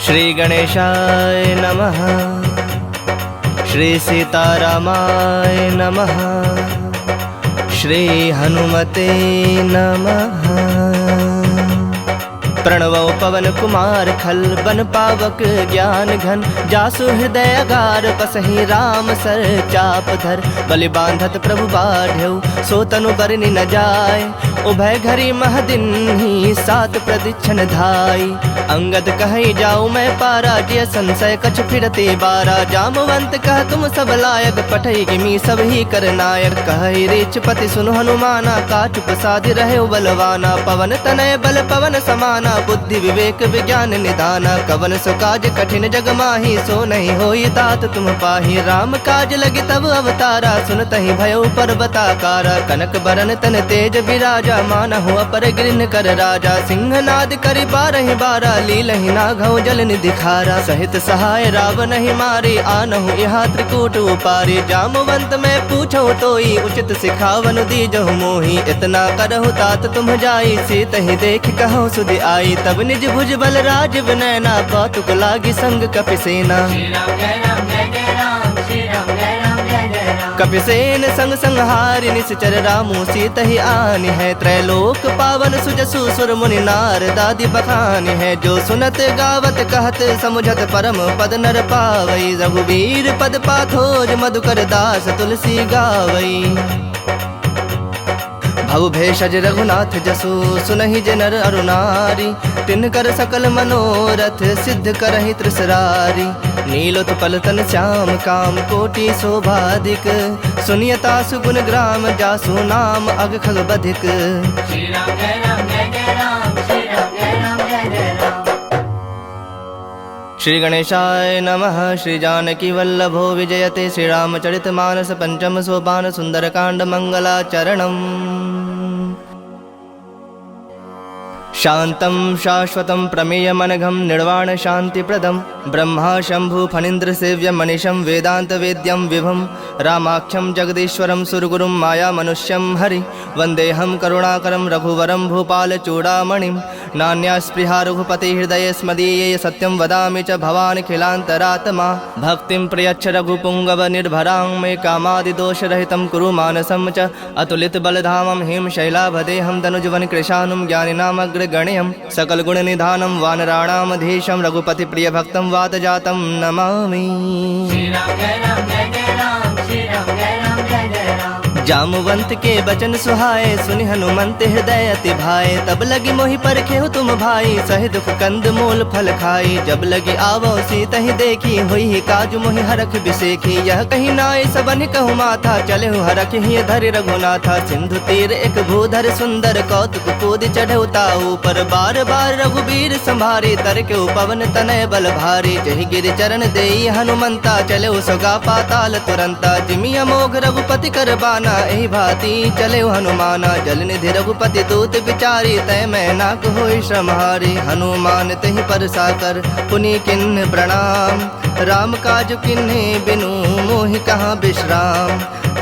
श्री गणेशाय नमः। श्री सीतारामाय नमः। श्री हनुमते नमः। प्रणवो पवन कुमार खल बन पावक ज्ञान घन जासु हृदय अगार बसहि राम सर चाप धर बलि बांधत प्रभु बाढ़ऊ सो तनु बरनि न जाय उभय घरी महदिन ही सात प्रदीक्षण धाई अंगद कहि जाऊ मैं पारा जिय संशय कछ फिरते बारा जामवंत कह तुम सब लायक पठई गिमी सब ही कर नायक कहि रीच पति सुनु हनुमाना काचु प्रसादि रहे बलवाना पवन तनय बल पवन समाना बुद्धि विवेक विज्ञान निदाना कवन सो काज कठिन जग माही सो नहीं होई तात तुम पाही राम काज लगी तब अवतारा सुनतहि भयो पर्वताकारा कनक बरन तन तेज विराजा मानहु अपर गिरिन कर राजा सिंहनाद करि बारहि बारा लीलहि नाघौ जल निधि खारा सहित सहाय रावण ही मारे आनहु यहाँ त्रिकूट उपारे जामवंत मैं पूछो तोई उचित सिखावन दीजहु मोही इतना करहु तात तुम जाई सीत ही देख कहो सुधि आई तब निज भुज बल राज विनयना कौतुक लागी संग कपिसेना कपिसेन संग संहारि निश्चर रामु सीत ही आनि है त्रैलोक पावन सुजसु सुर मुनि नार दादी बखानि है जो सुनत गावत कहत समुझत परम पद नर पावई रघुवीर पद पाथोज मधुकर दास तुलसी गावई भव भेषज रघुनाथ जसु सुनहि जनर अरुनारी तिनकर सकल मनोरथ सिद्ध करहि त्रिसरारी नीलोत्पल तन श्याम काम कोटि शोभाधिक सुनियता सुगुण ग्राम जासु नाम अग खग बधिक। श्री राम जय राम जय जय राम श्री राम जय राम जय जय राम। श्री गणेशाय नमः। श्री जानकी वल्लभो विजयते श्री रामचरित मानस पंचम सोपान सुंदरकांड मंगलाचरणम्। शांतं शाश्वतं प्रमेयमनघं निर्वाण शांतिप्रदं ब्रह्मा शंभु फणीन्द्र सेव्य मनीषं वेदांत वेद्यं विभुं रामाख्यं जगदीश्वरं सुरगुरुं माया मनुष्यं हरि वंदेहं करुणाकरं रघुवरं भूपाल चूड़ामणिं नान्या स्पृहा रघुपति हृदये स्मदीये सत्यं वदामि च भवानिखिलान्तरात्मा भक्तिं प्रयच्छ रघुपुंगव निर्भरां मे कामादिदोषरहितं कुरु मानसं च अतुलित बलधामं हिम शैलाभदेहं तनुजवन कृशानुं ज्ञानिनामग्रगण्यं सकल गुण निधानं वानराणामधीशं रघुपति प्रिय भक्तं वातजातं नमामि। श्री राम जय राम जय जय राम श्री राम जय राम जय जय राम। जामवंत के बचन सुहाए सुनि हनुमंत हृदय अति भाए तब लगी मोहि परखे हो तुम भाई सहि दुख कंद मूल फल खाई जब लगी आवो सीत ही देखी हुई ही काज मोहि हरख बिसेखी यह कहीं नाय सबन कहु माथा चले हूँ हरख ही धरि रघुनाथा सिंधु तीर एक भूधर सुंदर कौतुक कूद चढ़े ताऊ पर बार बार रघुबीर संभारी तर के पवन तनय बल भारी जहि गिर चरण देई हनुमंता चले सोगा पाताल तुरंता जिमि अमोघ रघुपति कर बाना एहि भांति चले हनुमाना जल निधि रघुपति दूत विचारी तय मैं नाक होई श्रमहारी हनुमान तहि पर साकर पुनि किन्ह प्रणाम राम काज किन्हे बिनु मोहि कहाँ विश्राम।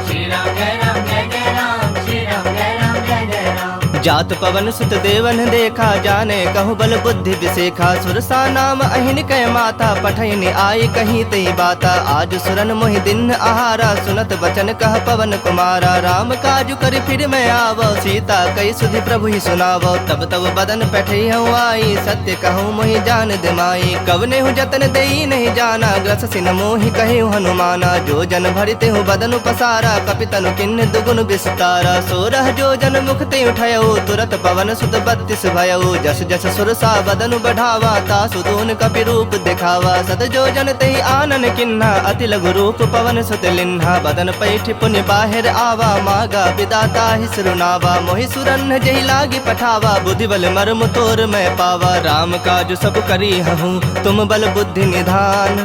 श्री राम जय राम जय जय राम श्री राम जय राम जय जय राम। जात पवन सुत देवन देखा जाने कहु बल बुद्धि विसेखा सुरसा नाम अहिन कै माता पठैन आई कहीं तई बाता आज सुरन मोहि दिन आहारा सुनत बचन कह पवन कुमारा राम काजु कर फिर मैं आवो सीता कई सुधि प्रभु ही सुनावो तब तब बदन पैठई हूँ आई सत्य कहूँ मोहि जान दिमाई कवने हूँ जतन देई नहीं जाना ग्रस सिन मोहि कहे हनुमाना जो जन भरिते हूँ बदन पसारा कपितनु किन्न दुगुन विस्तारा सोरह जो जन मुख ते उठयो तुरत पवन सुत 32 भयउ जस जस सुरसा बदनु बढ़ावा तासु दून कपि रूप दिखावा सत जो जन तहि आनन किन्हा अति लघु रूप पवन सुत लिन्हा बदन पैठ पुनि बाहिर आवा मागा विदाता ही सुरनावा मोहि सुरन जहि लागी पठावा बुद्धि बल मर्म तोर मैं पावा राम काज सब करी हूँ तुम बल बुद्धि निधान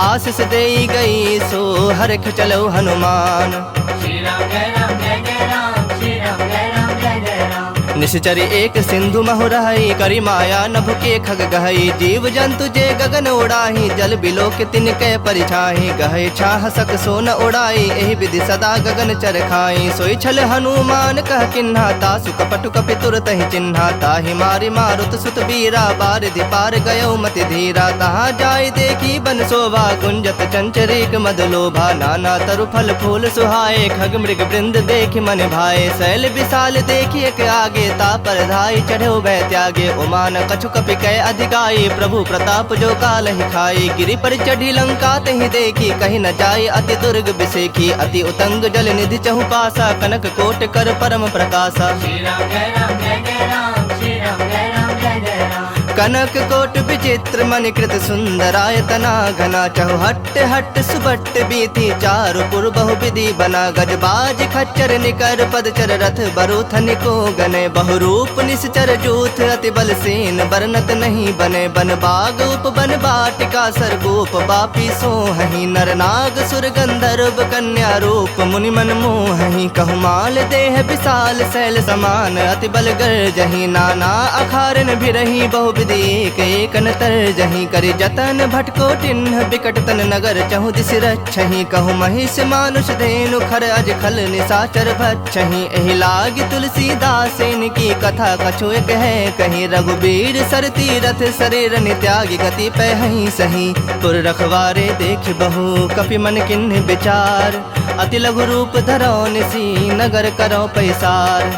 आशीष देई गई सो हरख चलो हनुमान। श्री राम जय राम जय जय राम श्री राम जय राम जय जय राम। निश्चर एक सिंधु महु रही, करी माया नभ के खग गहई। जीव जंतु जे गगन उड़ाही, जल बिलो के तिनके परिछाही। गहे छाह सक सोन उड़ाई, एहि विधि सदा गगन चर खाई। सोई छल हनुमान कह किन्हा, तासु कपटु कपि तुरत ही चिन्हा। ताहि मारि मारुत सुत बीरा, बारिधि पार गयो मति धीरा। तहाँ जाय देखी बन शोभा, गुंजत चंचरीक मद लोभा। नाना तरु फल फूल सुहाए, खग मृग वृंद देखि मन भाए। शैल विशाल देखि एक आगे, तापर धाई चढ़ो भय त्यागे। उमान कछु कपि कै अधिकाई, प्रभु प्रताप जो काल ही खाई। गिरि पर चढ़ी लंका तहि देखी, कहीं न जाय अति दुर्ग बिसेखी। अति उतंग जल निधि चहु पासा, कनक कोट कर परम प्रकाशा। श्री राम जय राम जय जय राम, श्री राम जय राम जय जय राम। कनक कोट विचित्र मणिकृत सुंदरायतना घना। चहु हट्ट हट्ट सुबट्ट बीथी, चारु पुर बहु विधि बना। गजबाज खच्चर निकर पदचर, रथ बरूथन को गने। बहुरूप निश्चर जूथ, अति बल सेन बरनत नहीं बने। बन बाग उप बन बाटिका, सरगोप बापी सोहहि। नर नाग सुर गंधर्व कन्या रूप, मुनि मन मोहहि। कहु माल देह विशाल शैल समान, अति बल गर्जहि। नाना अखारन भिरहि, बहु विधि एक एक नतर जहीं। करि जतन भटको टिन्ह, बिकट तन नगर चहु दिस रक्षहि। कहु महिष मानुष धेनु, खर अज खल निशाचर भक्षहि। एहि लागी तुलसीदासेन की कथा, कछु एक है कहीं। रघुबीर सर तीरथ शरीर नित्यागी, गति पहहि सही। पुर रखवारे देख बहु, कपि मन किन्ह विचार। अति लघु रूप धरो निसी, नगर करो पैसार।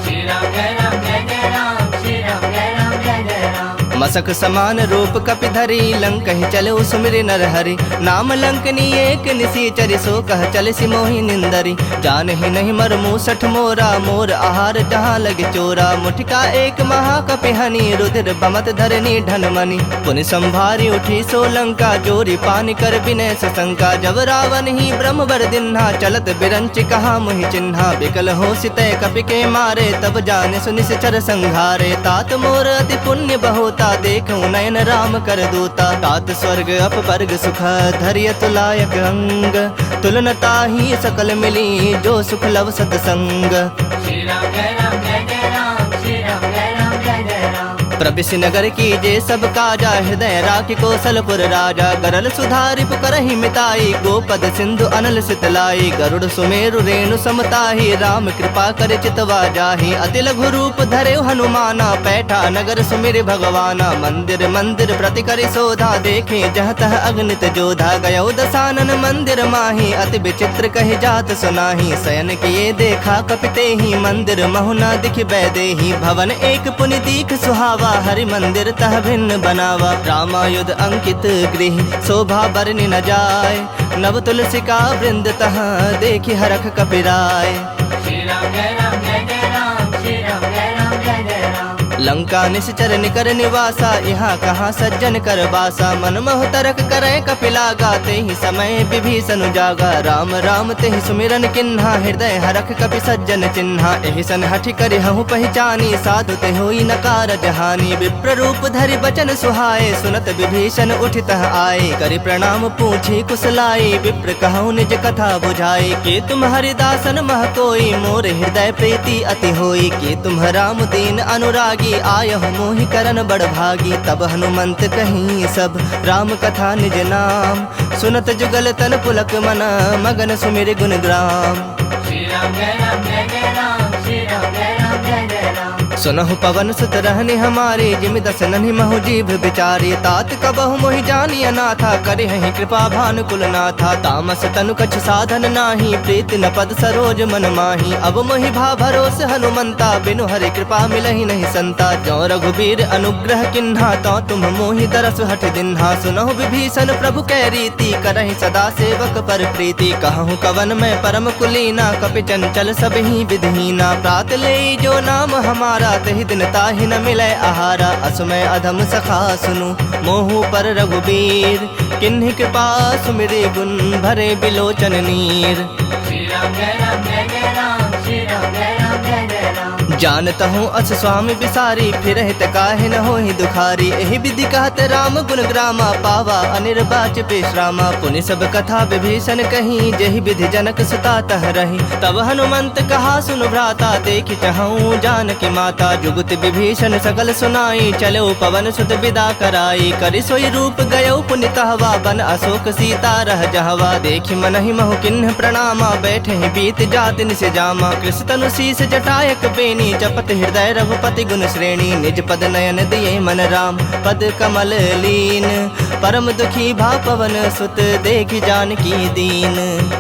श्री राम जय राम जय जय राम, श्री राम जय राम जय जय राम। मसक समान रूप कपि धरी, लंक ही चले सुमिरि नर हरि। नाम लंकनी एक निसीचरि, सो कह चल सिमोहि निंदरी। जान ही नहीं मर मूसठ मोरा, मोर आहार जहाँ लगे चोरा। मुठिका एक महाकपि हनि, रुधिर बमत धरनी ढनमनि। पुनि संभारी उठी सो लंका, जोरी पानी कर विनय सशंका। जब रावण ही ब्रह्म वर दिन्हा, चलत बिरंच कहा मुहि चिन्हा। बिकल हो सितय कपि के मारे, तब जाने सुनिश्चर संघारे। तात मोर अति पुण्य बहुता, देखूं नयन राम कर दूता। तात स्वर्ग अपवर्ग सुख, धरियत लायक अंग। तुलनता ही सकल मिली, जो सुख लव सतसंग। श्री राम जय राम जय जय राम, श्री राम जय राम जय जय राम। प्रविश नगर की जे सब काजा, हृदय राखि कौशलपुर राजा। गरल सुधारि पुकरहि मिताई, गोपद सिंधु अनल सितलाई। गरुड़ सुमेरु रेणु समताही, राम कृपा कर चितवा जाहि। अति लघु रूप धरे हनुमाना, पैठा नगर सुमिर भगवाना। मंदिर मंदिर प्रति करि शोधा, देखे जह तह अगणित जोधा। गयो दसानन मंदिर माही, अति विचित्र कहि जात सुनाही। शयन किए देखा कपिते ही, मंदिर महुना दिख बैदेही। भवन एक पुनि दीख सुहावा, हरि मंदिर तह भिन्न बनावा। रामायुध अंकित गृह, शोभा बरनि न जाय। नव तुलसी का वृंद, तह देखि हरख कपिराय। श्री राम जय राम जय जय राम, श्री राम जय राम जय जय राम। लंका निश्चर निकर निवासा, यहाँ कहाँ सज्जन कर बासा। मन मोह तरक करे कपिलागा, ते ही समय विभीषण जागा। राम राम ते ही सुमिरन किन्हा, हृदय हरख कपि सज्जन चिन्हा। एहि सन हठि करि हहु पहचानी, साधु ते होई न कारज हानि। विप्र रूप धरि बचन सुहाए, सुनत विभीषण उठितः आए। करि प्रणाम पूछी कुशलाई, विप्र कहु निज कथा बुझाई। के तुम हरिदासन मह कोई, मोर हृदय प्रीति अति होई। के तुम राम दीन अनुरागी, आयहु मोहि करन बड़ भागी। तब हनुमंत कहीं सब, राम कथा निज नाम। सुनत जुगल तन पुलक मना, मगन सुमिर गुण ग्राम। श्री राम जय राम जय जय राम, श्री राम जय राम जय जय राम। सुनहु पवन सुत रहनि हमारे, जिमि दस नन्हि महु जीभ बिचारी। तात कबहु मोहि जानी अनाथा, करिहहि कृपा भानुकुल नाथा। तामस तनु कछ साधन नाही, प्रीति न पद सरोज मन माही। अब मोहि भा भरोस हनुमंता, बिनु हरि कृपा मिलहि नहीं संता। जो रघुबीर अनुग्रह किन्हा, तो तुम मोहि दरस हठ दिन्हा। सुनहु विभीषण प्रभु कै रीति, करहि सदा सेवक पर प्रीति। कहूँ कवन मैं परम कुलीना, कपि चंचल सब ही विधहीना। प्रात ले जो नाम हमारा, तहि दिन ताहि न मिलै आहारा। असमय अधम सखा सुनु, मोहु पर रघुबीर। किन्हि कृपा सुमिरि गुण, भरे बिलोचन नीर। श्री राम जय राम जय जय राम, श्री राम जय राम जय जय राम। जानत हूँ अस स्वामी बिसारी, फिर हित काहे न होहि दुखारी। एहि विधि कहत राम गुण ग्रामा, पावा अनिर्वाच पेशरामा। पुनि सब कथा विभीषण कही, जेहि विधि जनक सुता तह रही। तब हनुमंत कहा सुन भ्राता, देखि चहूँ जानकी माता। जुगुत विभीषण सकल सुनाई, चलो पवन सुत विदा कराई। करि सोई रूप गयो पुनि तहवा, बन अशोक सीता रह जहवा। देखि मनहि महु किन्ह प्रणामा, बैठे ही बीत जाति निस जामा। कृष तनु शीस जटायक बेनी, जपत हृदय रघुपति गुण श्रेणी। निज पद नयन दिए मन राम, पद कमल लीन। परम दुखी भा पवन सुत, देखि जानकी दीन।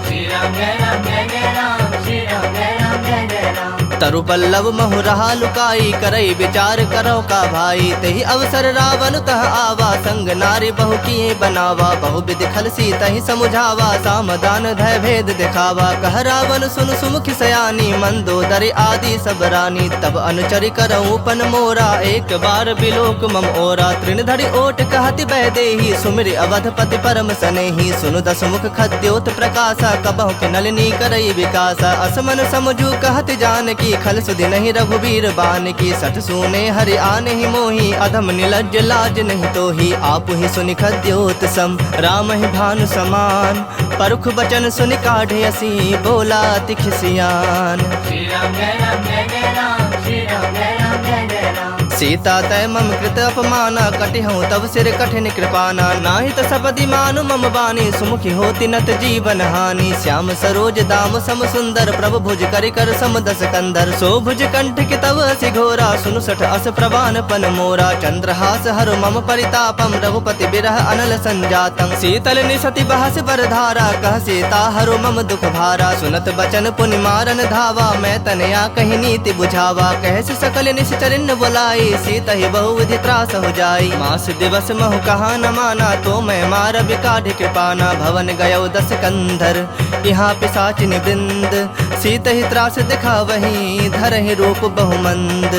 श्री राम जय राम जय जय राम, श्री राम जय राम जय जय राम। तरु पल्लव महु रहा लुकाई, करई विचार करो का भाई। तेहि अवसर रावण तह आवा, संग नारी बहु किए बनावा। बहु विधि खल सी तहि समुझावा, सामदान धय भेद दिखावा। कह रावण सुन सुमुखी सयानी, मंदोदरी आदि सब रानी। तब अनुचरि करऊँ पन मोरा, एक बार बिलोक मम ओरा। तृण धरि ओट कहति बह देहि, सुमिरि अवधपति परम सनेहि। सुनु दस मुख खद्योत प्रकाशा, कबहु के नलिनी करई विकासा। असमन समझू कहत जानकी, खल सुधि नहीं रघुबीर बान की। सठ सूने हरि आने ही मोही, अधम निलज्ज लाज नहीं तोही। आप ही सुनि खद्योत सम, राम ही भानु समान। परुख बचन सुनि काढ़े असी, बोला तिख सियान। श्री राम जय राम जय जय राम, श्री राम जय राम जय जय राम। सीता तय मम कृत अपमाना, कटिहूँ तब सिर कठिन कृपाना। नाहि त सपदि मानु मम बानी, सुमुखी होति नत जीवन हानि। श्याम सरोज दाम सम सुंदर, प्रभु भुज करि कर सम दस कंधर। सो भुज कंठ के तव असि घोरा, सुनु सठ अस प्रवान पन मोरा। चंद्रहास हरु मम परितापम, रघुपति बिरह अनल संजातम। शीतल निसति बहस बरधारा, कह सीता हरु मम दुख भारा। सुनत बचन पुनि मारन धावा, मैं तनया कहि नीति बुझावा। कहस सकल निश्चरिन बुलाई, सीता ही बहु विधि त्रास हो जाई। मास दिवस महु कहा न माना, तो मैं मार बिकाढ़ कृपाना। भवन गयो दस कंधर, यहाँ पिशाचिनी वृंद। सीता ही त्रास दिखा वही, धरहि रूप बहुमंद।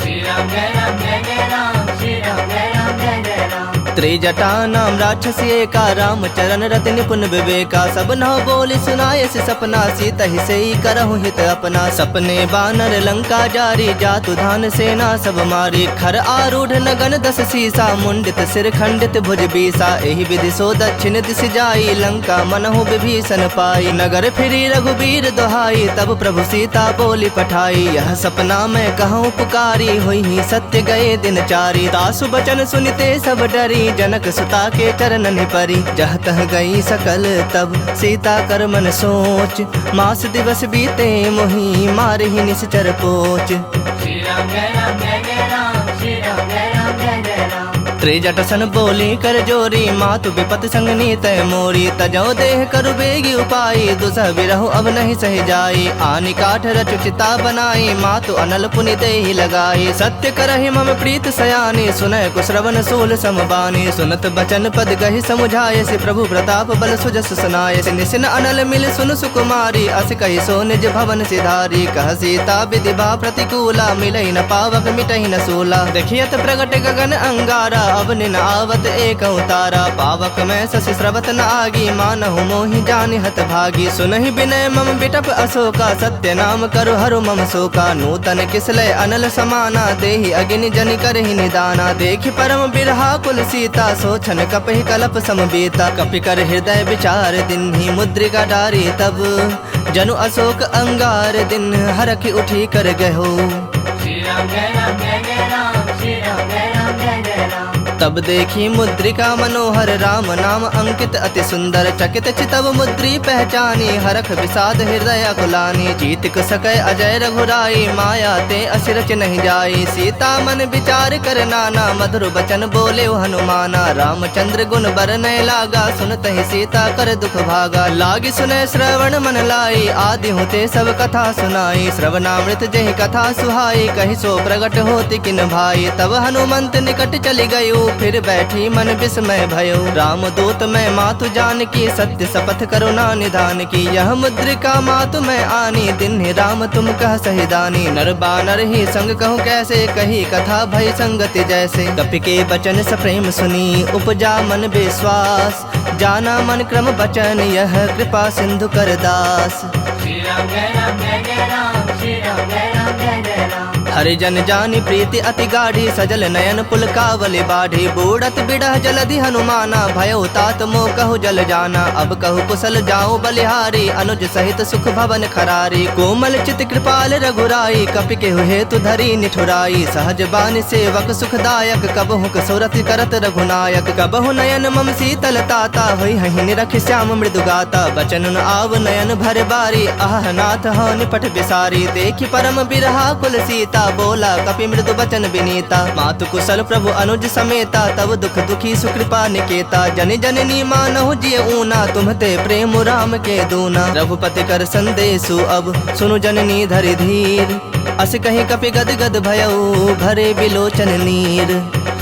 श्री राम जय राम जय जय राम, श्री राम जय राम जय जय राम। त्रिजटा नाम राक्षसी एका, राम चरण रति निपुण विवेका। सब नौ बोली सुनाए से सपना, सीता ही से ही करहु हित अपना। सपने बानर लंका जारी, जातु धान सेना सब मारी। खर आरूढ़ नगन दस सीसा, मुंडित सिर खंडित भुज बीसा। एहि विधि सो दक्षिण दिशि जाई, लंका मनहु विभीषण पाई। नगर फिरी रघुबीर दोहाई, तब प्रभु सीता बोली पठाई। यह सपना मैं कहूँ पुकारी, हुई ही सत्य गए दिन चारी। तासु बचन सुनिते सब डरी, जनक सुता के चरणन परी। जह तह गई सकल तब, सीता कर मन सोच। मास दिवस बीते मोही, मारहि निश्चर पोच। श्री राम जय राम जय जय राम, श्री राम जय राम जय जय राम। त्रिजट सन बोली कर जोरी, मातु विपत संग नीत मोरी। तजो देह करु बेगी उपाई, दुसह बिरहु अब नहीं सह जाई। आनि काठ रचु चिता बनाई, मातु अनल पुनि देहि लगाई। सत्य करहि मम प्रीत सयानी, सुनय कुश्रवण सूल समबानी। सुनत बचन पद गहि समुझाय, से प्रभु प्रताप बल सुजस सुनाय। से निसिन अनल मिल सुन सुकुमारी, अस कहि सो निज भवन सिधारी। कह सीता विधि बा प्रतिकूला, मिलहि न पावक मिटहि न सूला। देखियत प्रगट गगन अंगारा, अब निन आवत एक उतारा। पावक में शशि स्रवत न आगी, मानहु मोहि जानि हत भागी। सुनहि विनय मम बिटप अशोका, सत्य नाम करु हरु मम शोका। नूतन किसलय अनल समाना, देहि अग्नि जनि करहि निदाना। देखि परम बिरहा कुल सीता, सोचन कपहि कलप समबीता। कपि कर हृदय विचार दिन्हि, मुद्रिका डारी तब। जनु अशोक अंगार दिन, हरखि उठी कर गहो। श्री राम जय राम जय जय राम, श्री राम जय राम जय जय राम। तब देखी मुद्रिका मनोहर, राम नाम अंकित अति सुंदर। चकित चितव मुद्री पहचानी, हरख विषाद हृदय अकुलानी। जीत सकै अजय रघुराई, माया ते असिरच नहीं जाई। सीता मन विचार कर नाना, मधुर बचन बोले हनुमाना। रामचंद्र गुण बरनय लागा, सुनत ही सीता कर दुख भागा। लागी सुनय श्रवण मन लाई, आदि होते सब कथा सुनाई। श्रवणामृत जहि कथा सुहाई, कहि सो प्रगट होति किन भाई। तब हनुमंत निकट चली गयो, फिर बैठी मन विस्मय भयो। राम दूत मैं मातु जानकी, सत्य शपथ करुणा निधान की। यह मुद्रिका मातु मैं आनी, दिन ही राम तुम कह सहिदानी। नर बानर ही संग कहूँ कैसे, कही कथा भय संगति जैसे। कपि के बचन सप्रेम सुनी, उपजा मन विश्वास। जाना मन क्रम बचन, यह कृपा सिंधु कर दास। श्री राम जय राम जय जय राम, श्री राम जय राम जय जय राम। हरिजन जानी प्रीति अति गाढ़ी सजल नयन पुलकावली बाढ़ी बूढ़त बिड़ह जलधि हनुमाना भयो तात मोह कहु जल जाना अब कहु कुशल जाऊं बलिहारी अनुज सहित सुख भवन खरारी कोमल चित कृपाल रघुराई कपि के हेतु धरी निठुराई सहज बानी सेवक सुखदायक कबहु कसुरत करत रघुनायक कबहु नयन मम शीतल ताता होई हहि निरख श्याम मृदु गाता बचन न आव नयन भर बारी आह नाथ हो निपट बिसारी देखि परम बिरहा कुल सीता बोला कपि मृदु बचन विनीता मातु कुशल प्रभु अनुज समेता तब दुख दुखी सुकृपा निकेता जन जननी मानहु जिय ऊना तुम्हते प्रेम राम के दूना रघुपति कर संदेशु अब सुनु जननी धरि धीर अस कहीं कपि गद गद भयउ भरे बिलोचन नीर।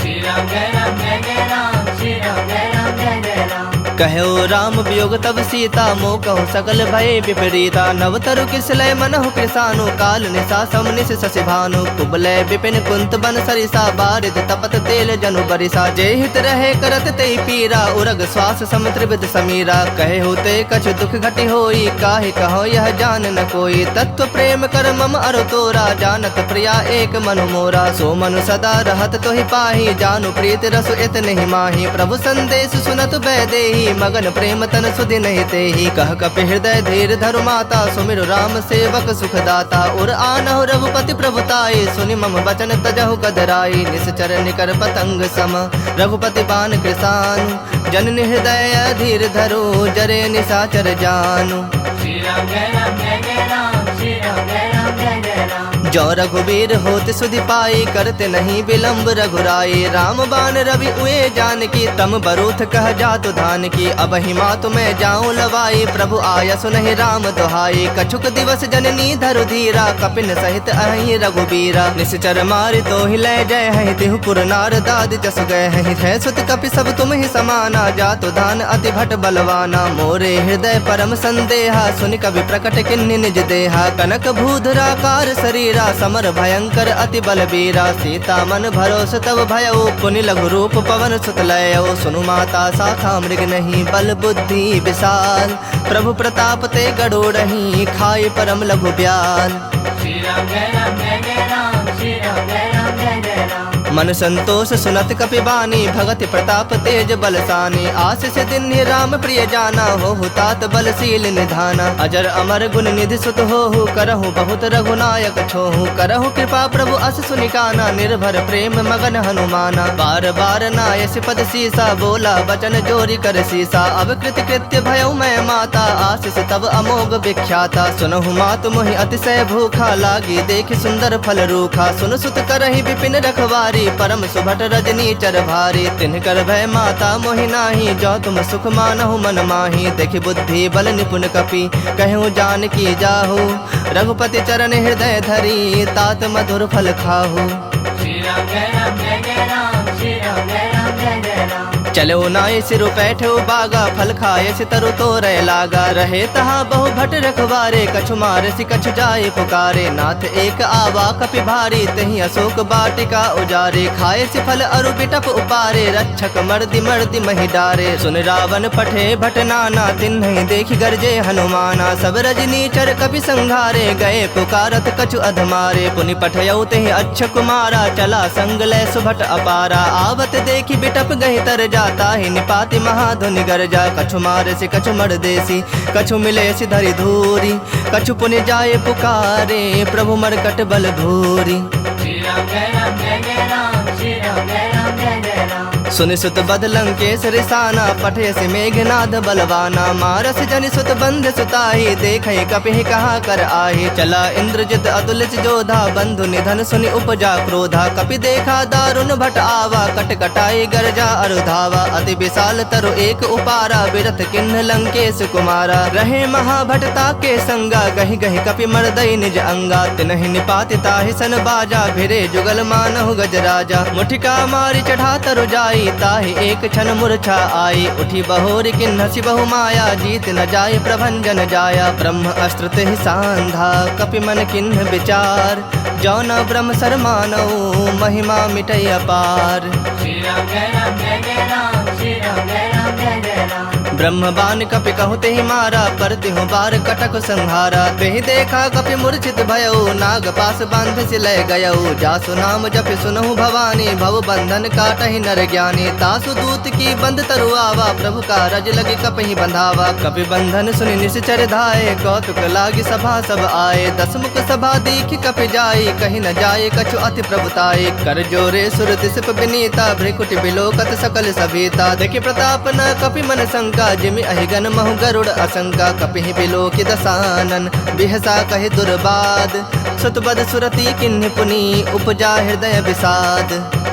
श्री राम जय राम जय जय राम श्री राम जय राम जय जय राम कहो राम वियोग तब सीता मोह कहु सकल भय विपरीता नव तरु किसलय मनहु कृसानु काल निशा समनिस शशि भानु कुबलय विपिन कुंत बन सरिसा बारिद तपत तेल जनु बरिसा जय हित रहे करत ते पीरा उरग श्वास सम त्रिविध समीरा कहे होते कछ दुख घटी होई काहे कहो यह जान न कोई तत्व प्रेम कर मम अरु तोरा जानत प्रिया एक मनु मोरा सो मनु सदा रहत तोहि पाही जानु प्रीत रसु इत नहीं माही प्रभु संदेश सुनत बैदेही मगन प्रेम तन सुधि नहीं ते ही कह कपि हृदय धीर धरु माता सुमिरु राम सेवक सुखदाता उर आनहु रघुपति प्रभुताई सुनि मम बचन तजहु कदराई निश्चर निकर पतंग सम रघुपति बान कृसानु जननि हृदय धीर धरो जरे निशाचर जानु। श्री राम जय राम जय जय राम श्री राम जय राम जय जय राम जो रघुबीर होत सुधि पाई करते नहीं विलम्ब रघुराई राम बान रवि उए जान की तम बरूथ कह जातु धान की अब हिमा तुम्हें जाऊं लवाई प्रभु आया सुनहि राम दुहाई कछुक दिवस जननी धरु धीरा कपिन सहित अहि रघुबीरा निश्चर मारि तो ही लय जय है तिहु पुर नार दाद जस गए है सुत कपि सब तुम ही समाना जातु धान अति भट बलवाना मोरे हृदय परम संदेहा सुनि कवि प्रकट किन्नि निज देहा कनक भूधराकार शरीरा समर भयंकर अति बलबीरा सीता मन भरोस तब भयउ पुनि लघु रूप पवन सुत लयो सुनु माता शाखा मृग नहीं बल बुद्धि विशाल प्रभु प्रताप ते गड़ोड़ही खाई परम लघु ब्याल। श्री राम जय राम जय जय राम श्री राम जय राम जय जय राम मन संतोष सुनत कपि बानी भगति प्रताप तेज बलसानी आशीष दिन राम प्रिय जाना हो तात बलशील निधाना अजर अमर गुण निधि सुत हो करहु बहुत रघुनायक छोहु करहु कृपा प्रभु अस सुनिकाना निर्भर प्रेम मगन हनुमाना बार बार नायस पद सीसा बोला वचन जोरी कर सीसा अब कृत कृत्य भयउ मैं माता आशीष तब अमोघ विख्याता सुनहु मातु मोहि अतिशय भूखा लागी देखि सुंदर फल रूखा सुन सुत करहि विपिन रखवारी परम सुभट रजनी चर भारी तिनकर भय माता मोहि नाही जो तुम सुख मानहु मन माही देखि बुद्धि बल निपुण कपि कहूँ जान की जाहु रघुपति चरण हृदय धरी तात मधुर फल खाहु। श्री राम जय राम जय जय राम श्री राम जय राम जय जय राम चलो नाय सिरु बैठो बागा फल खाए सितरु तो रह लागा रहे तहा बहु भट रखवारे कछु मार सि कछु जाए पुकारे नाथ एक आवा कपि भारी तही अशोक बाटिका उजारे खाए सि फल अरु बिटप उपारे रक्षक मर्दि मर्दि महि डारे सुन रावण पठे भट नाना तिन्हि देखि गरजे हनुमाना सब रजनी चर कपि संघारे गए पुकारत कछु अधमारे पुनि पठयउ तहि अच्छ कुमारा चला संग लय सुभट अपारा आवत देखि बिटप गहि तर जाता ही निपाति महाधुनि गरजा कछु मारे से कछु मर देसी कछु मिले सि धरि धूरी कछु पुनि जाए पुकारे प्रभु मरकट बल भूरी। श्री राम जय राम जय जय राम श्री राम जय राम जय जय राम सुनि सुत बद लंकेश रिसाना पठे से मेघनाद बलवाना मारस जनि सुत बंध सुताही देखे कपि कहा कर आही चला इंद्रजित अतुलित जोधा बंधु निधन सुनि उपजा क्रोधा कपि देखा दारुण भट आवा कट कटाई गरजा अरुधावा अति विशाल तरु एक उपारा बिरथ किन्ह लंकेश कुमारा रहे महाभटता के संगा गहि गहि कपि मर्दई निज अंगा तिनहि निपाति ताहि सन बाजा भिरे जुगल मानहु गजराजा मुठिका मारी चढ़ा तरु जाई ताहि एक क्षण मूर्छा आई उठी बहोरी किन्हसि बहु माया जीत न जाय प्रभंजन जाया ब्रह्म अस्त्र तेहि सांधा कपि मन किन्ह विचार जौन ब्रह्म सर मानऊ महिमा मिटय अपार। श्री राम जय राम जय जय राम श्री राम जय राम जय जय राम ब्रह्म बाण कपि कहते ही मारा, पर तिहु बार कटक संहारा। तेहि देखा कपि मूर्छित भयउ, नाग पास बांध सिलय गयउ। जासु नाम जपि सुनहु भवानी, भव बंधन काटहि नर ज्ञानी। तासु दूत की बंद तरुआवा, प्रभु का रज लगे कपहि बंधावा। कपि बंधन सुनि निश्चर धाये, कौतुक लागी सभा सब आए। दसमुख सभा दीख कपि जाई, कहीं न जाए कछु अति प्रभुताई। कर जोरे सुर दिसप विनीता, भ्रिकुटि बिलोकत सकल सभीता। देखि प्रताप न कपि मन शंका, जिमि अहिगन महु गरुड़ असंका। कपिहि बिलोकि दसानन, बिहसा कहि दुर्बाद। सुतबद सुरति किन्हि पुनि, उपजा हृदय विषाद।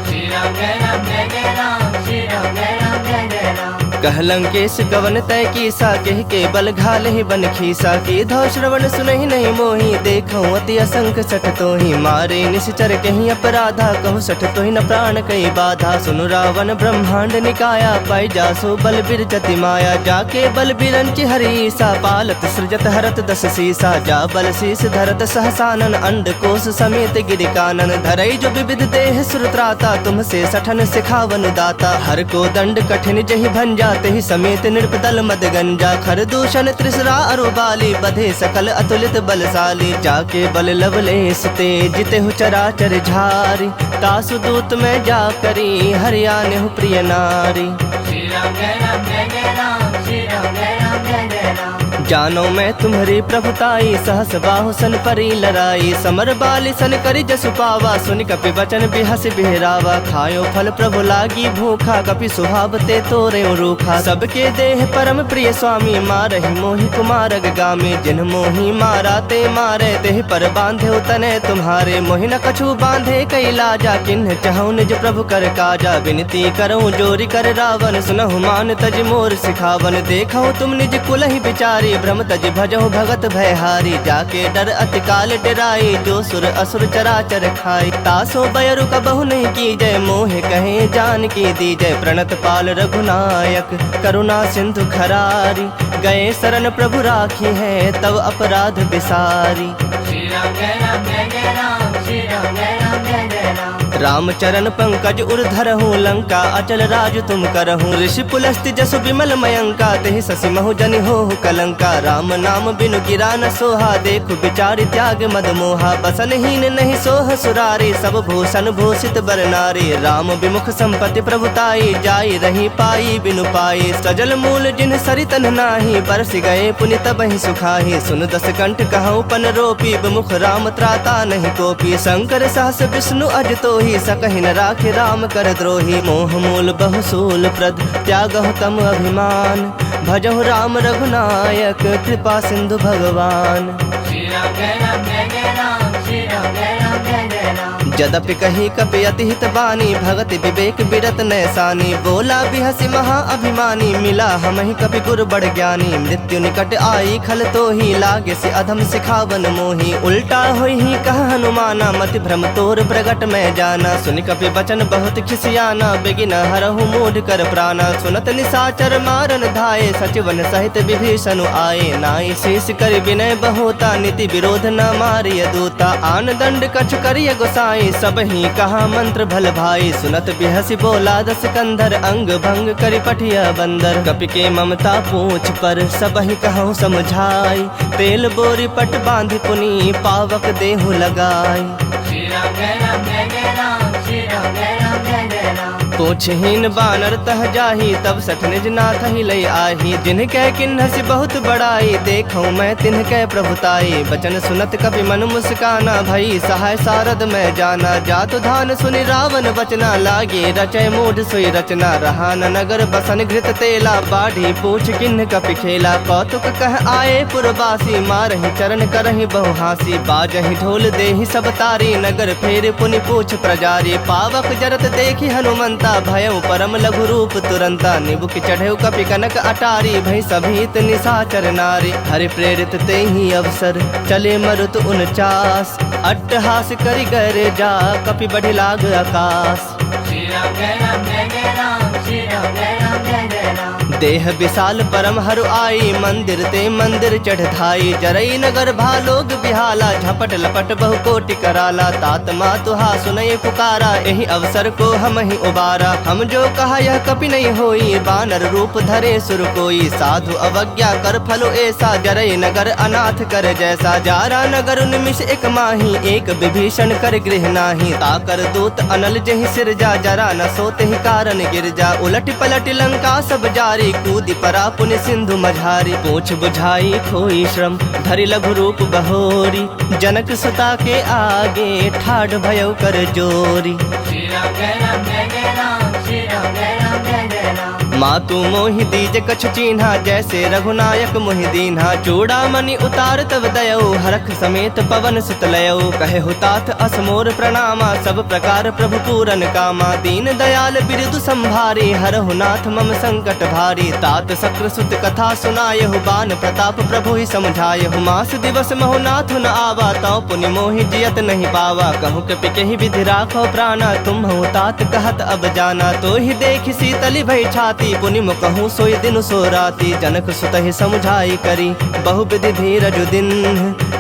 श्री राम जय राम जय जय राम, श्री राम जय राम जय जय राम। कहलंकेश गवन तय कीसा, कह के बल घाल ही बन खीसा। की धौ श्रवण सुनहि नहीं मोही, देखऊं अति असंख सठ तोहि। मारे निश्चर कहीं अपराधा, कहु सठ तोहि न प्राण कई बाधा। सुनु रावण ब्रह्मांड निकाया, पाई जासो बल बिरजति माया। जाके बल बिरंचि हरीसा, पालत सृजत हरत दस सीसा। जा बल शीस धरत सहसानन, अंड कोश समेत गिरिकानन। धरई जो विविध देह सुरत्राता, तुमसे सठन सिखावन दाता। हर को दंड कठिन जहि भंजा, ही समेत नृपदल मद गंजा। खर दूषण त्रिसरा अरुबाली, बधे सकल अतुलित बलशाली। जाके बल लवलेस ते, जिते हु चराचर झारी। तासु दूत में जा करी, हरियाणु प्रिय नारी। श्री राम जय राम जय जय राम, श्री राम जय राम जय जय राम। जानो मैं तुम्हारी प्रभुताई, सहस बाहु सन परी लड़ाई। समर बाली सन करी जसु पावा, सुनि कपि वचन बिहस बिहरावा। खायो फल प्रभु लागी भूखा, कपि सुहावते तोरे रूखा। सबके देह परम प्रिय स्वामी, मारहि मोहि कुमारग गामी। जिन मोहि मारा ते मारे, तेहि पर बांधे तने तुम्हारे। मोहि न कछु बांधे कई लाजा, किन्ह चाहूं निज प्रभु कर काजा। विनती करऊं जोरी कर रावण, सुनहु मान तज मोर सिखावन। देखऊं तुम निज कुलहि बिचारी, भ्रम तज भजहु भगत भयहारी। जाके डर अति काल डराई, जो सुर असुर चराचर खाई। तासो बयरु कबहु नहीं की जय, मोहे कहे जान की दी जय। प्रणत पाल रघुनायक, करुणा सिंधु खरारी। गए शरण प्रभु राखी है, तब अपराध बिसारी। श्री राम जय राम जय जय राम, श्री राम जय राम जय जय राम। राम चरण पंकज उर्धरहु, लंका अचल राज तुम करहु। ऋषि पुलस्ति जसु विमल मयंका, तेहि ससि महु जनि होहु कलंका। राम नाम बिनु गिरा न सोहा, देखु बिचारि त्याग मद मोहा। बसनहीन नहीं सोह सुरारी, सब भूषण भूषित बर नारी। राम विमुख संपत्ति प्रभुताई, जाई रही पाई बिनु पाई। सजल मूल जिन सरितन नाही, बरस गए पुनि तबहि सुखाही। सुन दस कंठ कहूँ पन रोपी, विमुख राम त्राता नहीं कोपी। शंकर सहस विष्णु अज तोहि, सकहि न राखे राम कर द्रोही। मोह मूल बहुसूल प्रद, त्यागहु तम अभिमान। भजहु राम रघुनायक, कृपा सिंधु भगवान। श्री राम जय राम जय जय राम, श्री राम जय राम जय जय राम। जदपि कही कपि अति हित बानी, भगति विवेक बिरत नैसानी। बोला बिहसि महा अभिमानी, मिला हमहि कपि गुर बड़ ज्ञानी। मृत्यु निकट आई खल तोहि, लागे से अधम सिखावन मोहि। उल्टा होई ही कह हनुमाना, मति भ्रम तोर प्रगट में जाना। सुनि कपि वचन बहुत खिसियाना, बेगिन हरहु मूढ़ कर प्राणा। सुनत निशाचर मारन धाये, सचिवन सहित विभीषण आए। नाई शेष कर विनय बहुता, नीति विरोध न मारिय दूता। आन दंड कछ करिय गोसाई, सब ही कहा मंत्र भल भाई। सुनत बिहसि बोला दस कंधर, अंग भंग करि पठिया बंदर। कपि के ममता पूछ पर, सब ही कहूँ समझाई। तेल बोरी पट बांध पुनि, पावक देहु लगाई। श्री राम जय राम जय जय राम, श्री राम जय राम जय जय राम। पूछहीन बानर तह जाही, तब सठ निज नाथ ही लई आही। जिनकै किन्हसि बहुत बड़ाई, देखूं मैं तिनकै प्रभुताई। बचन सुनत कपि मन मुस्काना, भई सहाय सारद में जाना। जातु धान सुनि रावण बचना, लागे रचय मूढ़ सोई रचना। रहा न नगर बसन घृत तेला, बाढ़ी पूछ किन्ह कपि खेला। कौतुक कह आए पुरवासी, मारहि चरण करहि बहु हासी। बाजहि ढोल देहि सब तारी, नगर फेर पुनि पूछ प्रजारी। पावक जरत देखि हनुमंता, भयउ परम लघु रूप तुरंता। निबुक चढ़ेउ कपि कनक अटारी, भई सभीत निशाचर नारी। हरि प्रेरित तेहि अवसर, चले मरुत 49। अट्टहास करि गरे जा, कपि बढ़ि लाग आकाश। श्री राम जय राम जय जय राम, श्री राम जय राम जय जय राम। देह विशाल परम हरु आई, मंदिर ते मंदिर चढ़ धाई। जरई नगर भालोग बिहाला, झपट लपट बहु कोटि कराला। तात मातुहा सुनय पुकारा, यही अवसर को हम ही उबारा। हम जो कहा यह कपि नहीं होई, बानर रूप धरे सुर कोई। साधु अवज्ञा कर फलो ऐसा, जरई नगर अनाथ कर जैसा। जारा नगर निमिष एक माही, एक विभीषण कर गृह नाही। ताकर दूत अनल जहि सिरजा, जरा न सोते ही कारण गिरजा। उलट पलट लंका सब जारी, कूदी परा पुण्य सिंधु मझारी। पूछ बुझाई खोई श्रम, धरि लघु रूप बहोरी। जनक सुता के आगे, ठाढ़ भयो कर जोरी। श्री राम जय राम जय जय राम, श्री राम जय राम जय जय राम। मातु मोहि दीज कछु चीन्हा, जैसे रघुनायक मोहि दीन्हा। चूड़ामणि उतार तब दयौ, हरख समेत पवन सुत लयौ। कहे हुतात असमोर प्रणामा, सब प्रकार प्रभु पूरन कामा। दीन दयाल बिरदु संभारी, हरहु नाथ मम संकट भारी। तात सक्र सुत कथा सुनायहु, बान प्रताप प्रभु ही समझायहु। मास दिवस महु नाथ न आवा, तौ पुनि मोहि जियत नहीं पावा। कहूँ कपि केहि विधि राखो प्राणा, तुम हूँ तात कहत अब जाना। तो ही देख शीतली भई छाती, पुनि कहूँ सोई दिन सो राती। जनक सुतहि समुझाई करी, बहु विधि धीरज दिन।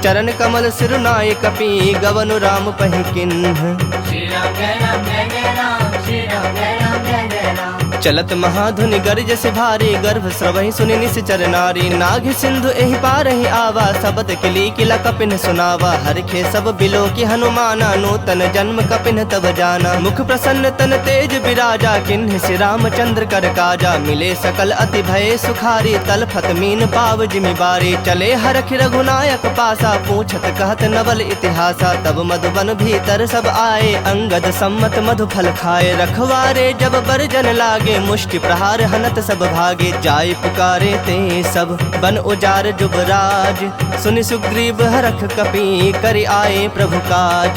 चरण कमल सिरुनाय कपि, गवनु राम पहि किन्ह। श्री राम जय राम जय जय राम, श्री राम जय राम जय जय राम। चलत महाधुनि गर्ज से भारी, गर्भ स्रवहि सुनि निश्चर नारी। नाग सिंधु एहि पारहि आवा, सबद किली किला कपिन सुनावा। हरखे सब बिलो की हनुमाना, नूतन जन्म कपिन तब जाना। मुख प्रसन्न तन तेज विराजा, किन्ह श्री रामचंद्र कर काजा। मिले सकल अति भय सुखारी, तलफत मीन पाव जिमि बारी। चले हरख रघुनायक पासा, पूछत कहत नवल इतिहासा। तब मधुबन भीतर सब आए, अंगद सम्मत मधु फल खाए। रखवारे जब बरजन लागे, मुष्टि प्रहार हनत सब भागे। जाय पुकारे ते सब, बन उजार जुबराज। सुनि सुग्रीव हरख कपि, करि आए प्रभु काज।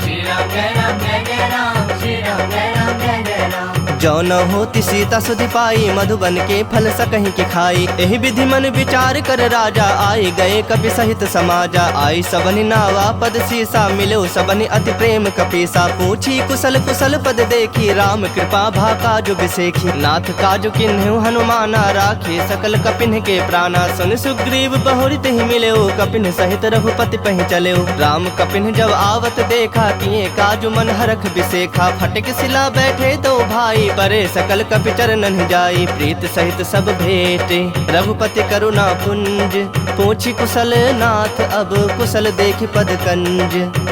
श्री राम जय राम जय जय राम, श्री राम जय राम जय जय राम। जो न होती सीता सुधि पाई, मधुबन के फल सकहीं के खाई। एहि विधि मन विचार कर राजा, आए गए कपि सहित समाजा। आई सबनि नावा पद सीसा, मिलो सबनि अति प्रेम कपीसा। पूछी कुशल कुशल पद देखी, राम कृपा भा काजु बिसेखी। नाथ काजु किन्हु हनुमाना, राखे सकल कपिन के प्राणा। सुन सुग्रीव बहुरि तेहि मिलेउ, कपिन सहित रघुपति पहि चलेउ। राम कपिन जब आवत देखा, किए काजु मन हरख बिसेखा। फटक सिला बैठे दो भाई, परे सकल कपि चरणन जाई। प्रीत सहित सब भेटे, रघुपति करुणा पुंज। पूछी कुशल नाथ अब, कुशल देखि पद कंज।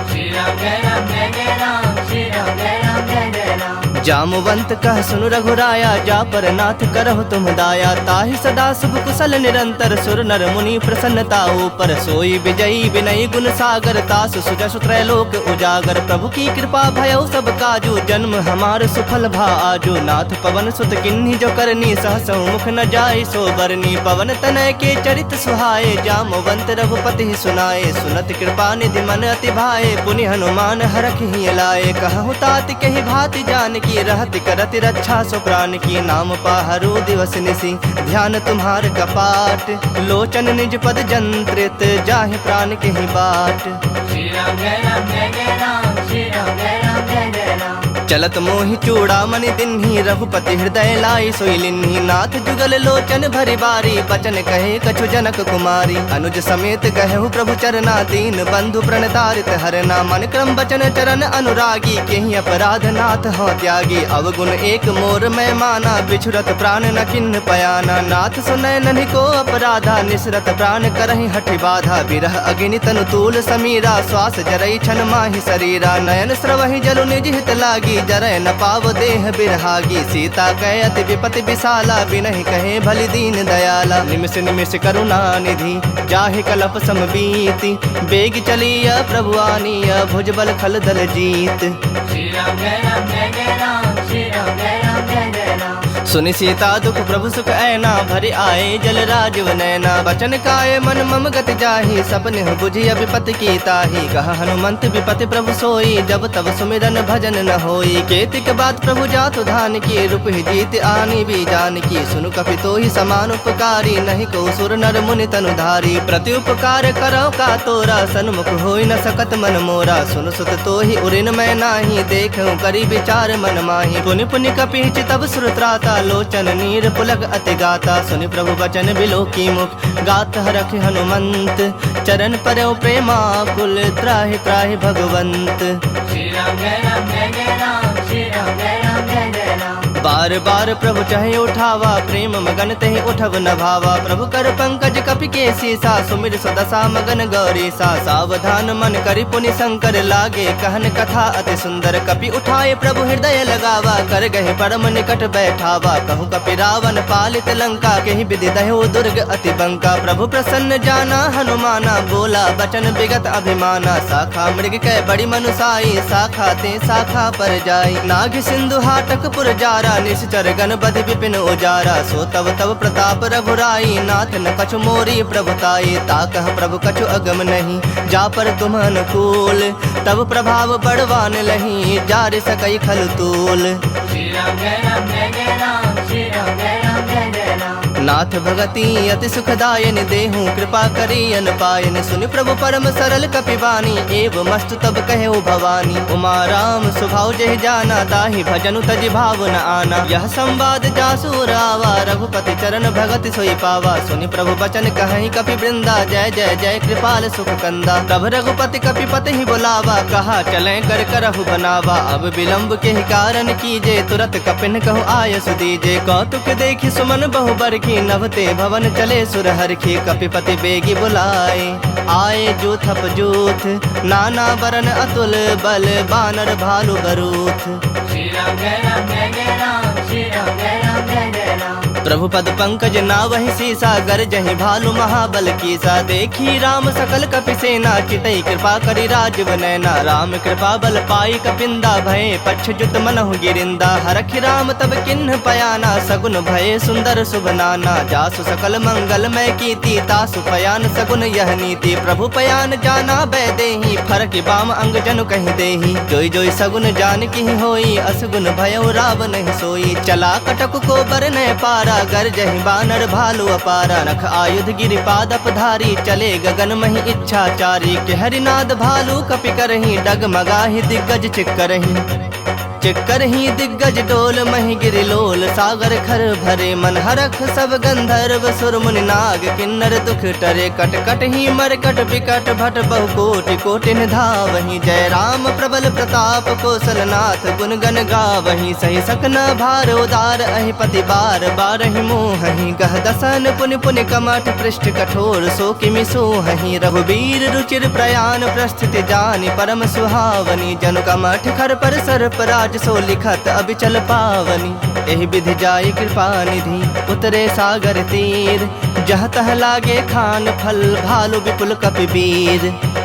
श्री राम जय राम जय जय राम, श्री राम जय राम जय जय राम। जामवंत कह सुनु रघुराया, जा पर नाथ करहु तुम दाया। ताहि सदा शुभ कुशल निरंतर, सुर नर मुनि प्रसन्नता ऊपर। सोई विजयी विनयी गुण सागर, तास सुजसु त्रैलोक उजागर। प्रभु की कृपा भयउ सब काजू, जन्म हमार सुफल भा आजू। नाथ पवन सुत किन्ही जो करनी, सहसौ मुख न जाय सो बरनी। पवन तनय के चरित सुहाए, जामवंत रघुपति ही सुनाए। सुनत कृपा निधि मन अति भाए, पुनि हनुमान हरख ही लाए। कहु तात कहि भाति जानकी, रहति करति रक्षा सो प्राण की। नाम पाहरु दिवस निसी, ध्यान तुम्हार कपाट। लोचन निज पद जंत्रित, जाहि प्राण के ही बाट। श्री राम जय राम जय जय राम, श्री राम जय राम जय जय राम। चलत मोहि चूड़ामणि दिन्ही, रघुपति हृदय लाई सोई लिन्ही। नाथ जुगल लोचन भरि बारी, बचन कहे कछु जनक कुमारी। अनुज समेत कहु प्रभु चरना, दीन बंधु प्रणतारित हरना। मन क्रम बचन चरण अनुरागी, केहि अपराध नाथ हो त्यागी। अवगुण एक मोर मैं माना, बिछुरत प्राण न किन्ह पयाना। नाथ सुनय नन्हि को अपराधा, निसरत प्राण करहि हठि बाधा। बिरह अग्नि तनु तूल समीरा, श्वास जरई छन माहि शरीरा। नयन स्रवहि जलु निज हित लागी, जरय न पाव देह बिरहागी। सीता कहे अति विपति विशाला, बिनहि कहे भलि दीन दयाला। निमिष निमिष करुणा निधि, जाहि कलप समबीति। बेग चलिया प्रभु आनिया, भुजबल खल दल जीत। श्री राम जय राम जय जय राम, श्री राम जय राम जय जय राम। सुनि सीता दुख प्रभु सुख ऐना, भरि आए जल राजीव नैना। बचन काय मन मम गति जाहि, सपने बुझि विपति की ताहि। कहा हनुमंत विपति प्रभु सोई, जब तब सुमिरन भजन न होई। केतिक बात प्रभु जातु धान की, रूप ही जीत आनी भी जान की। सुनु कपि तोहि समान उपकारी, नहीं को सुर नर मुनि तनु धारी। प्रति उपकार करो का तोरा, सन्मुख होई न सकत मन मोरा। सुन सुत तोहि उरिन मैं नाही, देखूं करी विचार मन माही। पुनि पुनि कपि तब सुर त्राता, लोचन नीर पुलक अति गाता। सुनि प्रभु बचन बिलो की मुख गात हरख हनुमंत। चरण परयो प्रेमाकुल त्राहि त्राहि भगवंत। श्री राम जय राम जय जय राम श्री राम जय राम जय जय राम। बार बार प्रभु चाहे उठावा प्रेम मगन तहि उठब न भावा। प्रभु कर पंकज कपि के सीसा सुमिर सुदशा मगन गौरी सा। सावधान मन करि पुनि शंकर लागे कहन कथा अति सुंदर। कपि उठाए प्रभु हृदय लगावा कर गहे परम निकट बैठावा। कहूँ कपि रावण पालित लंका केहि विधि दह्यो दुर्ग अति बंका। प्रभु प्रसन्न जाना हनुमाना बोला बचन विगत अभिमाना। शाखा मृग कै बड़ी मनुसाई शाखा ते शाखा पर जाई। नाग सिंधु हाटक पुर जारा निश्चर गण बधि विपिन उजारा। सो तब तब प्रताप रघुराई नाथ न कछु मोरी प्रभुताई। ताकह प्रभु कछु अगम नहीं जा पर तुम अनुकूल। तब प्रभाव बड़वान लही जार सकई खल तूल। श्री राम जय राम जय जय राम श्री राम जय राम जय जय राम। नाथ भगति अति सुखदायन देहूँ कृपा करी अन पायन। सुनि प्रभु परम सरल कपिवानी एव मस्तु तब कहे भवानी। उमा राम स्वभाव जहि जाना ताहि भजनु तजि भाव न आना। यह संवाद जासु रावा रघुपति चरण भगति सोई पावा। सुनि प्रभु बचन कहि कपि वृंदा जय जय जय कृपाल सुख कंदा। तब रघुपति कपिपति ही बुलावा कहा चले कर करहु बनावा। अब विलंब के ही कारण कीजे तुरत कपिन कहु आयस दीजे। कौतुक देखि सुमन बहु बरखी नभते भवन चले सुरहरखी। कपिपति बेगी बुलाए आए जूथप जूथ नाना बरन अतुल बल बानर भालु बरूथ। श्री राम जय राम जय जय राम श्री राम जय राम जय जय राम। प्रभु पद पंकज नावहि सीसा गर जहि भालु महाबल कीसा। देखी राम सकल कपि सेना चितई कृपा करि राजव नैना। राम कृपा बल पाई कपिंदा भय पक्ष जुत मनहु गिरिंदा। हरखि राम तब किन्ह पयाना सगुन भय सुंदर शुभ नाना। जासु सकल मंगल मय कीर्ति तासु पयान सगुन यह नीति। प्रभु पयान जाना बै देहि फरक बाम अंग जनु कहि देहि। जोई जोई सगुन जान की होई असगुन भयो राव नहीं सोई। चला कटक को बर न पारा गर जहि बानर भालु अपारा। नख आयुध गिरिपाद अपधारी चले गगन महि इच्छाचारी। के हरिनाद भालु कपि करहि डगमगाहि दिग्गज चिक्करहि दिग्गज डोल महि गिरिलोल। सागर खर भरे मन हरख सब गंधर्व सुर मुनि नाग किन्नर दुख टरे। कट कट ही मरकट विकट भट बहु कोटि कोटि धावहि। जय राम प्रबल प्रताप कौशलनाथ गुण गण गावहि। सहि सकना भार उदार अहि पति बार बारहि मोहहि। गह दसन पुनि पुनि कमठ पृष्ठ कठोर सो किमि सोहहि। रघुबीर रुचिर प्रयाण प्रस्थिति जानि परम सुहावनी। जनु कमठ खर पर सर्प राज सो लिखत अबिचल पावनी। एहि विधि जाय कृपा निधि उतरे सागर तीर। जह तह लागे खान फल भालु विपुल कपि वीर।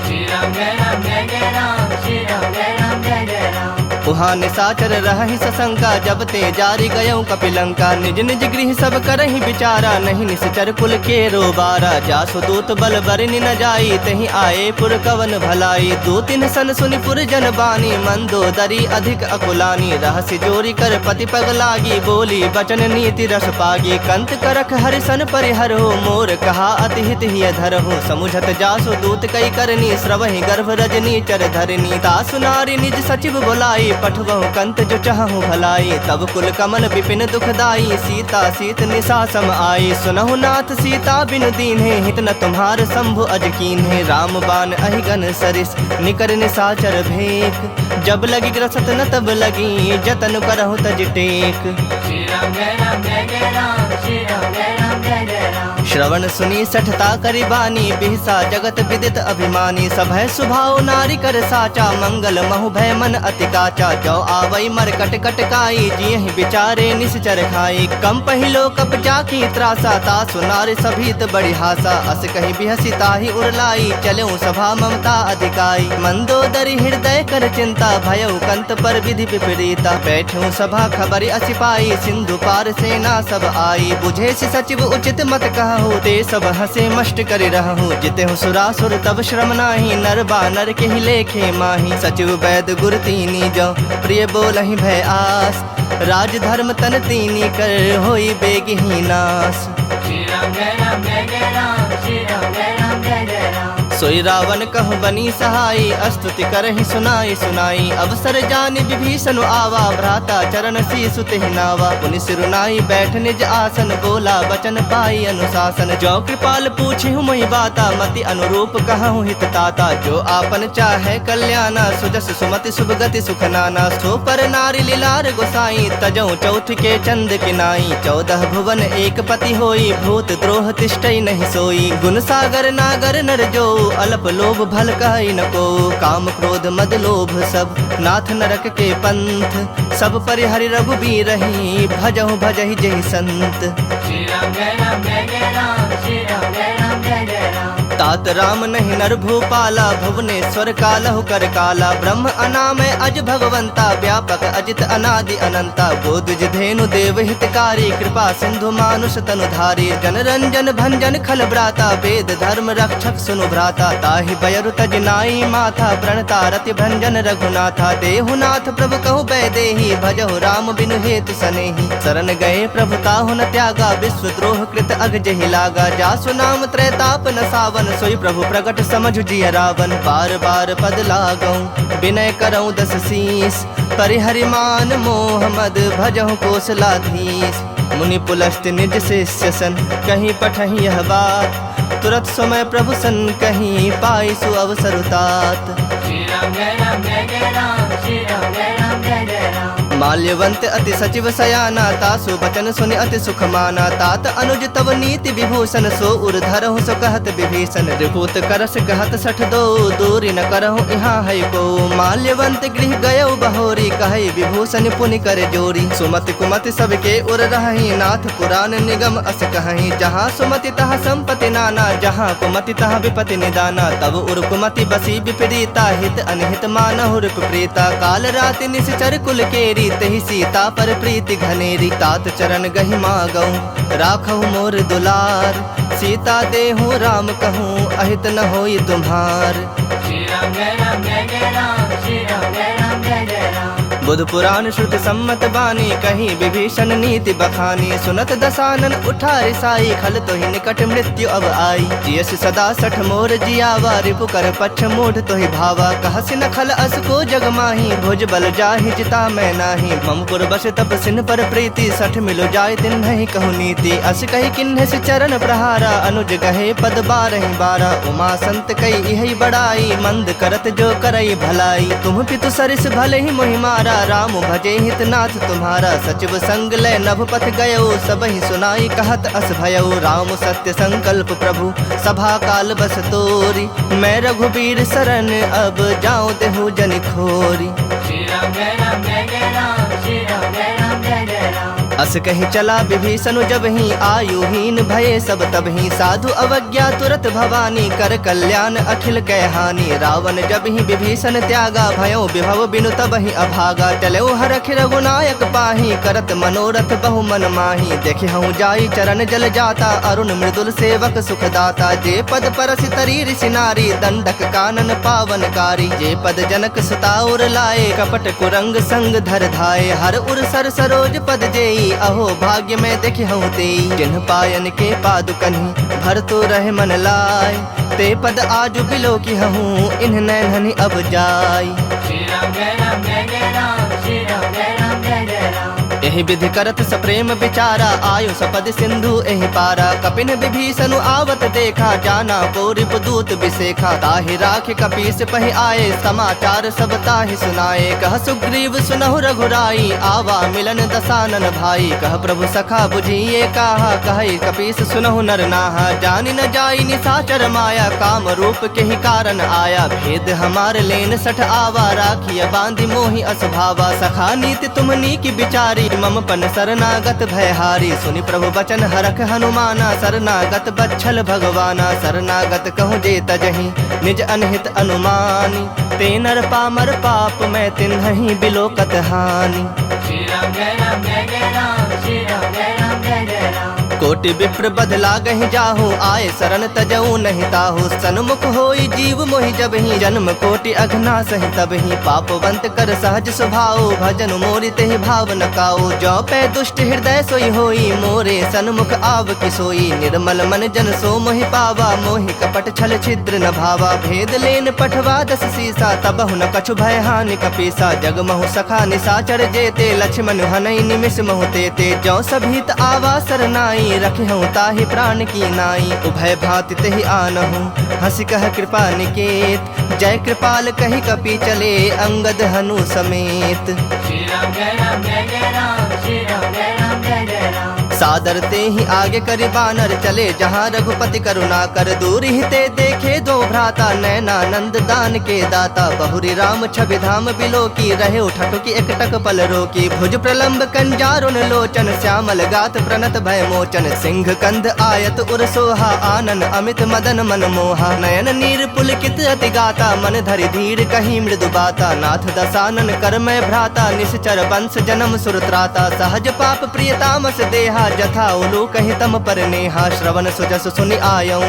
श्री राम जय राम जय जय राम श्री राम जय राम जय जय राम। उहाँ निसाचर रहहि सशंका जब ते जारी गयऊ कपिलंका। निज निज गृह सब करहि विचारा नहीं निश्चर कुल के रोबारा। जासु दूत बल बरनि न जाई तहि आए पुर कवन भलाई। दो तीन सन सुनि पुर जन बानी मंदोदरी अधिक अकुलानी। रहस्य जोरी कर पति पग लागी बोली बचन नीति रस पागी। कंत करख हरिसन परिहरो मोर कहा अति हित हिय धरहु। समुझत जासु दूत कई करनी श्रवहि गर्भ रजनी चर धरनी। तासु नारी निज सचिव बुलाई पठवहु कंत जो चाहु भलाई। तब कुल कमल विपिन दुखदाई सीता सीत निशा सम आई। सुनहु नाथ सीता बिनु दीन्हे हित न तुम्हार शंभु अज कीन्हे। राम बाण अहिगन सरिस निकर निशाचर भेक। जब लगी ग्रसत न तब लगी जतन करहु तज टेक। श्री राम जय राम जय जय राम श्री राम जय राम जय जय राम। श्रवण सुनी सठता करि बानी बिहसा जगत विदित अभिमानी। सभय सुभाव नारी कर साचा मंगल महु भय मन अति काचा। जो आवई मर कट कट काई जियहि विचारे निश्चर खाई। कम पहिलो कप जाकी त्रासा तासु नारी सभीत बड़ी हासा। अस कहि बिहसी ताहि उरलाई चलऊ सभा ममता अधिकाई। मंदोदरी हृदय कर चिंता भयउ कंत पर विधि विपरीता। बैठू सभा खबरि असिपाई सिंधु पार सेना सब आई। बुझे सि सचिव उचित मत कहु ते सब हसे मष्ट करि रहु। जितेहु सुरासुर तब श्रम नाही नर बानर के ही लेखे माही। सचिव वैद गुर तीनी जो प्रिय बोलहि भय आस। राज धर्म तन तीनी कर होई बेगहि नास। श्री राम जय राम जय जय राम श्री राम जय राम जय जय राम। सोई रावण कहु बनी सहाई, स्तुति करहि सुनाई सुनाई। अवसर जानि विभीषण आवा, भ्राता चरण शीसु तेहि नावा। पुनि सिरुनाई बैठ निज आसन, बोला वचन पाई अनुशासन। जो कृपाल पूछिहु मोहि बाता, मति अनुरूप कहूँ हित ताता। जो आपन चाहे कल्याणा, सुजस सुमति शुभ गति सुख नाना। सो पर नारी लीलार गोसाई, तजौ चौथ के चंद किनाई। 14 भुवन एक पति होई, भूत द्रोह तिष्ठई नहीं सोई। गुण सागर नागर नर जो, अल्प लोभ भल कहि न को। काम क्रोध मद लोभ सब, नाथ नरक के पंथ। सब परिहरि रघुबीर रही, भजहु भजहि जहि संत। श्री राम जय राम जय जय राम, श्री राम जय राम जय जय राम। तात राम नहीं नर भूपाला, भुवनेश्वर कालहु कर काला। ब्रह्म अनामय अज भगवंता, व्यापक अजित अनादि अनंता। गोदुज धेनु देव हितकारी, कृपा सिंधु मानुष तनुधारी। जन रंजन भंजन खल ब्राता, वेद धर्म रक्षक सुनु भ्राता। ताहि बयरु तज नाई माथा, प्रणता रति भंजन रघुनाथा। देहुनाथ प्रभु कहु बैदेही, भजहु राम बिनु हेतु सनेही। शरण गए प्रभु ताहु न त्यागा, विश्व द्रोह कृत अग जहि लागा। जासु नाम त्रैताप न सावन, सोई प्रभु प्रगट समझु जिय रावण। बार बार पद लागऊं, विनय करऊं 10 शीस। परिहरि मान मोह मद, भजहु कोसलाधीश। मुनि पुलस्त निज शिष्य सन, कहीं पठहि यह बात। तुरत समय प्रभु सन कहीं, पाई सु अवसर तात। श्री राम जय राम जय जय राम, श्री राम जय राम जय जय राम। माल्यवंत अति सचिव सयाना, तासु बचन सुनि अति सुख माना। तात अनुज तव नीति विभूषण, सो उर्धरहु सो कहत विभीषण। रिपुत करस कहत 62, दूरी न करहु यहाँ है को। माल्यवंत गृह गयउ बहोरी, कहै विभूषण पुनि कर जोरी। सुमति कुमति सबके उर रहहि, नाथ पुराण निगम अस कहहि। जहाँ सुमति तहाँ संपत्ति नाना, जहाँ कुमति तहाँ विपति निदाना। तब उर कुमति बसी विपरीता, हित अनहित मानहु रिप प्रीता। काल राति निश्चर कुल केरी, तहि सीता पर प्रीति घनेरी। तात चरण गहि मागऊं, राखहु मोर दुलार। सीता देहु राम कहूँ, अहित न होई तुम्हार। श्री राम जय राम जय जय राम, श्री राम जय राम जय जय राम। बुध पुराण श्रुति सम्मत बानी, कहीं विभीषण नीति बखानी। सुनत दसानन उठा रिसाई, खल तोहि निकट मृत्यु अब आई। जियस सदा 60 मोर जियावा, रिपु कर पक्ष मूढ़ तोहि भावा। कहसि न खल अस को जग माही, भुज बल जाहि जिता मैं नाही। मम पुर बस तप सिन पर प्रीति, 60 मिलो जाय तिन नहीं कहु नीति। अस कही किन्ह से चरण प्रहारा, अनुज कहे पद 12 उमा संत कई इहि बड़ाई, मंद करत जो करई भलाई। तुम पितु सरिस भले ही मोहि मारा, राम भजे हितनाथ तुम्हारा। सचिव संग लय नभ पथ गयो, सब ही सुनाई कहत अस भयो। राम सत्य संकल्प प्रभु, सभा काल बस तोरी। मैं रघुबीर शरण, अब जाऊं देहु जन खोरी। श्री राम जय राम जय जय राम, श्री राम जय राम जय जय राम। अस कही चला विभीषण जब ही, आयुहीन भये सब तब ही। साधु अवज्ञा तुरत भवानी, कर कल्याण अखिल कह हानि। रावण जब ही विभीषण त्यागा, भयो विभव बिनु तब ही अभागा। चलो हरख रघुनायक पाही, करत मनोरथ बहु मन माही। देखे हूँ जाई चरण जल जाता, अरुण मृदुल सेवक सुखदाता। जे पद परस तरी ऋषि नारी, दंडक कानन पावनकारी। जे पद जनक सुताउर लाए, कपट कुरंग संग धर धाये। हर उर सर सरोज पद जेई, अहो भाग्य में देखे हूँ तेई। जिन्ह पायन के पादुकन्हि, भर तो रहे मन लाय। ते पद आजु बिलो की हूँ, इन्ह नैनहनि अब जाय। श्री राम जय राम जय जय राम, श्री राम जय राम जय जय राम। एहि विधि करत सप्रेम विचारा, आयु सपद सिंधु एहि पारा। कपिन विभीषण आवत देखा, जाना को रिपुदूत विसेखा। ताहि राख कपीस पहि आए, समाचार सब ताहि सुनाए। कह सुग्रीव सुनहु रघुराई, आवा मिलन दसानन भाई। कह प्रभु सखा बुझिए काहा, कहे कपीस सुनहु नर नाहा। जानि न जाई निशाचर माया, काम रूप के ही कारण आया। भेद हमार लेन 60 आवा, राखिय बांधि मोहि असभावा। सखा नीति तुमनी की विचारी, मम पन शरणागत भयहारी। सुनि प्रभु बचन हरख हनुमाना, शरणागत बच्छल भगवाना। शरणागत कहूँ जे तजहि, निज अनहित अनुमानी। ते नर पामर पाप, मैं तिन्हि बिलोकत हानि। श्री राम जय राम जय जय राम, श्री राम जय राम जय जय राम। कोटि विप्र बदला गहि जाहु, आए शरण तजऊ नहीं ताहु। सन्मुख होई जीव मोहि जबहि, जन्म कोटि अघना सहि तबहि। पापवंत कर सहज स्वभाव, भजन मोरि तेहि भाव न काऊ। जो पै दुष्ट हृदय सोई होई, मोरे सन्मुख आव कि सोई। निर्मल मन जन सो मोहि पावा, मोहि कपट छल छिद्र न भावा। भेद लेन पठवा दस सीसा, तबहु न कछु भय हानि कपीसा। जग महु सखा निसाचर जेते, लक्ष्मण हनई निमिष महु तेते। जो सभीत आवा सरनाई, रखहु ताहि प्राण की नाई। उभय भांति तेहि आनहु, हंसी कह कृपा निकेत। जय कृपाल कहि कपि चले, अंगद हनु समेत। श्री राम जय राम जय जय राम, श्री राम जय राम जय जय राम। सादर ते ही आगे करि बानर चले, जहाँ रघुपति करुणा कर। दूर ही ते देखे दो भ्राता, नैनानंद दान के दाता। बहुरी राम छवि धाम बिलो की, रहे उठटु की एकटक पल रोकी। भुज प्रलंब कंजारुन लोचन, श्यामल गात प्रणत भय मोचन। सिंह कंध आयत उर सोहा, आनन अमित मदन मन मोहा। नयन नीर पुलकित अति गाता, मन धरि धीर कही मृदु बाता। नाथ दसानन कर मैं भ्राता, निश्चर वंश जन्म सुरत्राता। सहज पाप प्रिय तामस देहा, जथा उलू कहि तम पर नेहा। श्रवण सुजस सुनि आयऊ,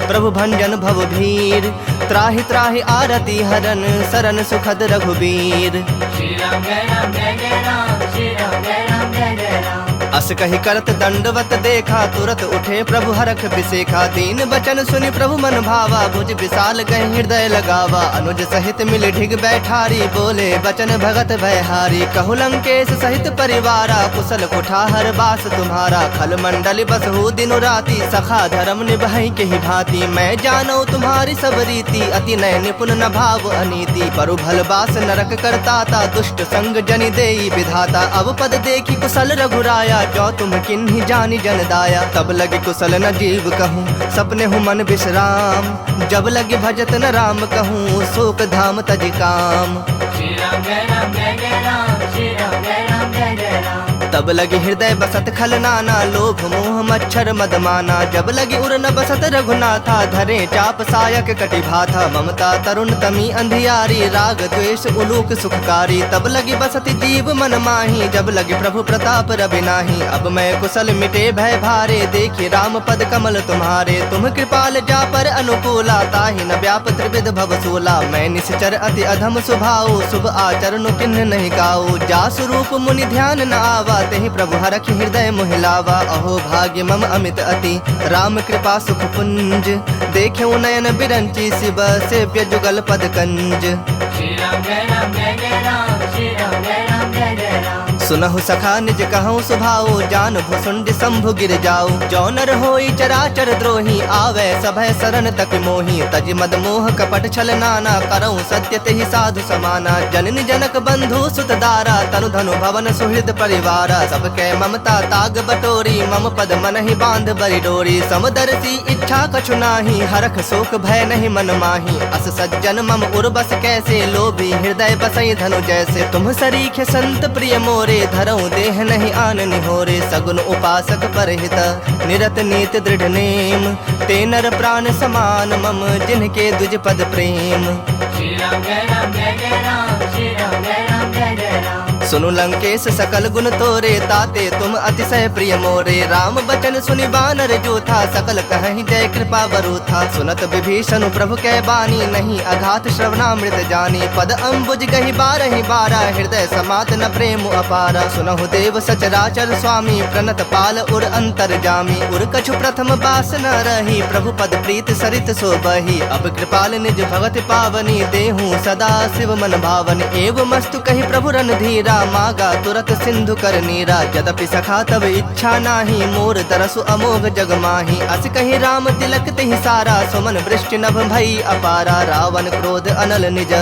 प्रभु भंजन भव भीर। त्राहि त्राहि आरती हरन, सरन सुखद रघुबीर। श्री राम जय राम जय जय राम, श्री राम जय राम जय जय राम। अस कहि करत दंडवत देखा, तुरत उठे प्रभु हरख बिसेखा। दीन बचन सुनि प्रभु मन भावा, भुज विशाल गहि हृदय लगावा। अनुज सहित मिल ढिग बैठारी, बोले बचन भगत भयहारी। कहु लंकेश सहित परिवारा, कुशल कुठार बास तुम्हारा। खल मंडल बसहु दिनु राति, सखा धर्म निभाई के ही भांति। मैं जानौ तुम्हारी सब रीति, अति नय निपुण न भाव अनीति। परु भल बास नरक करताता, दुष्ट संग जनि देई विधाता। अब पद देखी कुशल रघुराया, जो तुम किन्ही जानी जन दाया। तब लगे कुशल न जीव कहूँ, सपने हूँ मन विश्राम। जब लगे भजत न राम कहूँ, शोक धाम तज काम। श्री राम जय राम जय जय राम, श्री राम जय राम जय जय राम। तब लगी हृदय बसत खल नाना, लोभ मोह मच्छर मदमाना। जब लगी उर न बसत रघुनाथा, धरे चाप सायक कटि भाथा। ममता तरुण तमी अंधियारी, राग द्वेष उलूक सुखकारी। तब लगी बसत जीव मन माही, जब लगे प्रभु प्रताप रवि नाही। अब मैं कुशल मिटे भय भारे, देखि राम पद कमल तुम्हारे। तुम कृपाल जा पर अनुकूला, ताहि न व्याप त्रिविध भवसूला। मैं निश्चर अति अधम स्वभाव, शुभ आचरण किन्ह नहीं गाऊ। जा स्वरूप मुनि ध्यान न आवा, तेहि प्रभु हरखि हृदय मोहिलावा। अहो भाग्य मम अमित अति, राम कृपा सुख पुंज। देख्यौ नयन बिरंची, शिव सेव्य जुगल पद कंज। श्री राम जय राम जय जय राम, श्री राम जय राम जय जय राम। सुनहु सखा निज कहूँ सुभाऊ, जान भुसुंड शंभु गिर जाऊ। जो नर होई चराचर द्रोही, आवे सभय शरण तक मोही। तज मद मोह कपट छल नाना, करऊँ सत्य तेहि साधु समाना। जननी जनक बंधु सुत दारा, तनु धनु भवन सुहृद परिवारा। सबके ममता ताग बटोरी, मम पद मन ही बांध बरि डोरी। समदर्शी इच्छा कछु नाही, हरख शोक भय नहीं मन माही। अस सज्जन मम उर्बस कैसे, लोभी हृदय बसई धनु जैसे। तुम सरीखे संत प्रिय मोरे, धरऊँ देह नहीं आन निहोरे। सगुन उपासक परहित, निरत नीत दृढ़ नेम। ते नर प्राण समान मम, जिनके दुज पद प्रेम। श्री राम जय राम जय जय राम, श्री राम जय राम जय जय राम। सुनु लंकेश सकल गुण तोरे, ताते तुम अतिशय प्रिय मोरे। राम बचन सुनि बानर जोथा, सकल कहीं जय कृपा बरूथा। सुनत विभीषण प्रभु कै बानी, नहीं अघात श्रवणामृत जानी। पद अम्बुज गहि बारहि बारा, हृदय समात न प्रेम अपारा। सुनहु देव सचराचर स्वामी, प्रणत पाल उर अंतर जामी। उर कछु प्रथम बास न रही, प्रभु पद प्रीत सरित सो बही। अब कृपाल निज भगत पावनी, देहूँ सदा शिव मन भावनी। एवं मस्तु कही प्रभु रणधीरा, मागा तुरत सिंधु कर नीरा। यद्यपि सखा तब इच्छा नाही, मोर तरसु अमोघ जग माही। अस कही राम तिलक तेहि सारा, सुमन वृष्टि नभ भई अपारा। रावण क्रोध अनल निज,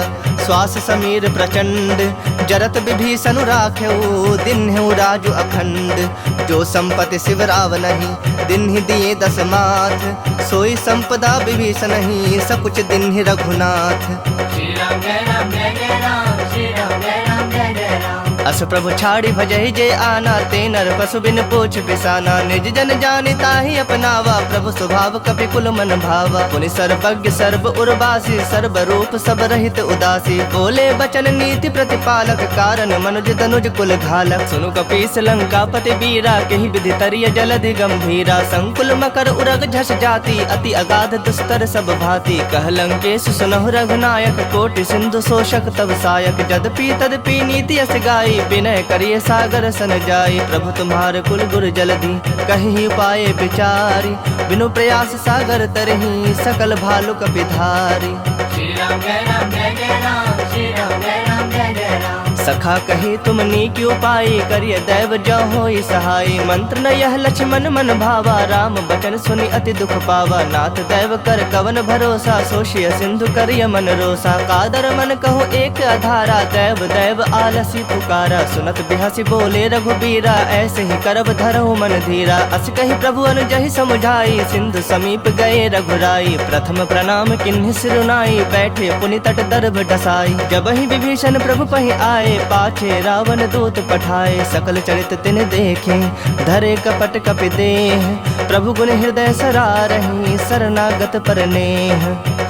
श्वास समीर प्रचंड। जरत विभीषण राख्यऊ, दिन्हु राजु अखंड। जो संपत्ति शिव राव नहीं, दिन्हि दिए दस माथ। सोई संपदा विभीषण नहीं, सकुच दिन्हि रघुनाथ। श्री राम जय राम जय जय राम, श्री राम जय राम जय जय राम। अस प्रभु छाड़ी भजहि जे आना, ते नर पशु बिन पूछ बिसाना। निज जन जानि ताहि अपनावा, प्रभु स्वभाव कपि कुल मन भावा। पुनि सर्वज्ञ सर्व उर्वासी, सर्व रूप सब रहित उदासी। बोले बचन नीति प्रतिपालक, कारण मनुज तनुज कुल घालक। सुनु कपीस लंकापति बीरा, केहि विधि तरिय जलधि गंभीरा। संकुल मकर उरग झस जाति, अति अगाध दुस्तर सब भांति। कह लंकेश सुनहु रघुनायक, कोटि सिंधु शोषक तब सायक। जदपि तदपि नीति अस गाई, विनय करिए सागर सन जाई। प्रभु तुम्हारे कुल गुर जलधि, कहि उपाय विचारी। बिनु प्रयास सागर तरहि, सकल भालु कपि धारी। श्री राम जय राम जय जय राम, श्री राम जय राम जय जय राम। सखा कही तुम नीक उपाय, करिय दैव जो होई सहाय। मंत्र न यह लक्ष्मण मन भावा, राम बचन सुनि अति दुख पावा। नाथ दैव कर कवन भरोसा, सोशिय सिंधु करिय मन रोसा। कादर मन कहो एक अधारा, दैव दैव आलसी पुकारा। सुनत बिहसी बोले रघुबीरा, ऐसे ही करब धरहु मन धीरा। अस कही प्रभु अनुजहि समुझाई, सिंधु समीप गए रघुराई। प्रथम प्रणाम किन्हि सिरुनाई, बैठे पुनि तट दर्भ डसाई। जब ही विभीषण प्रभु पहि आए, पाछे रावण दूत पठाए। सकल चरित तिन देखे, धरे कपट कपि देह। प्रभु गुण हृदय सरारहि, शरणागत पर नेह।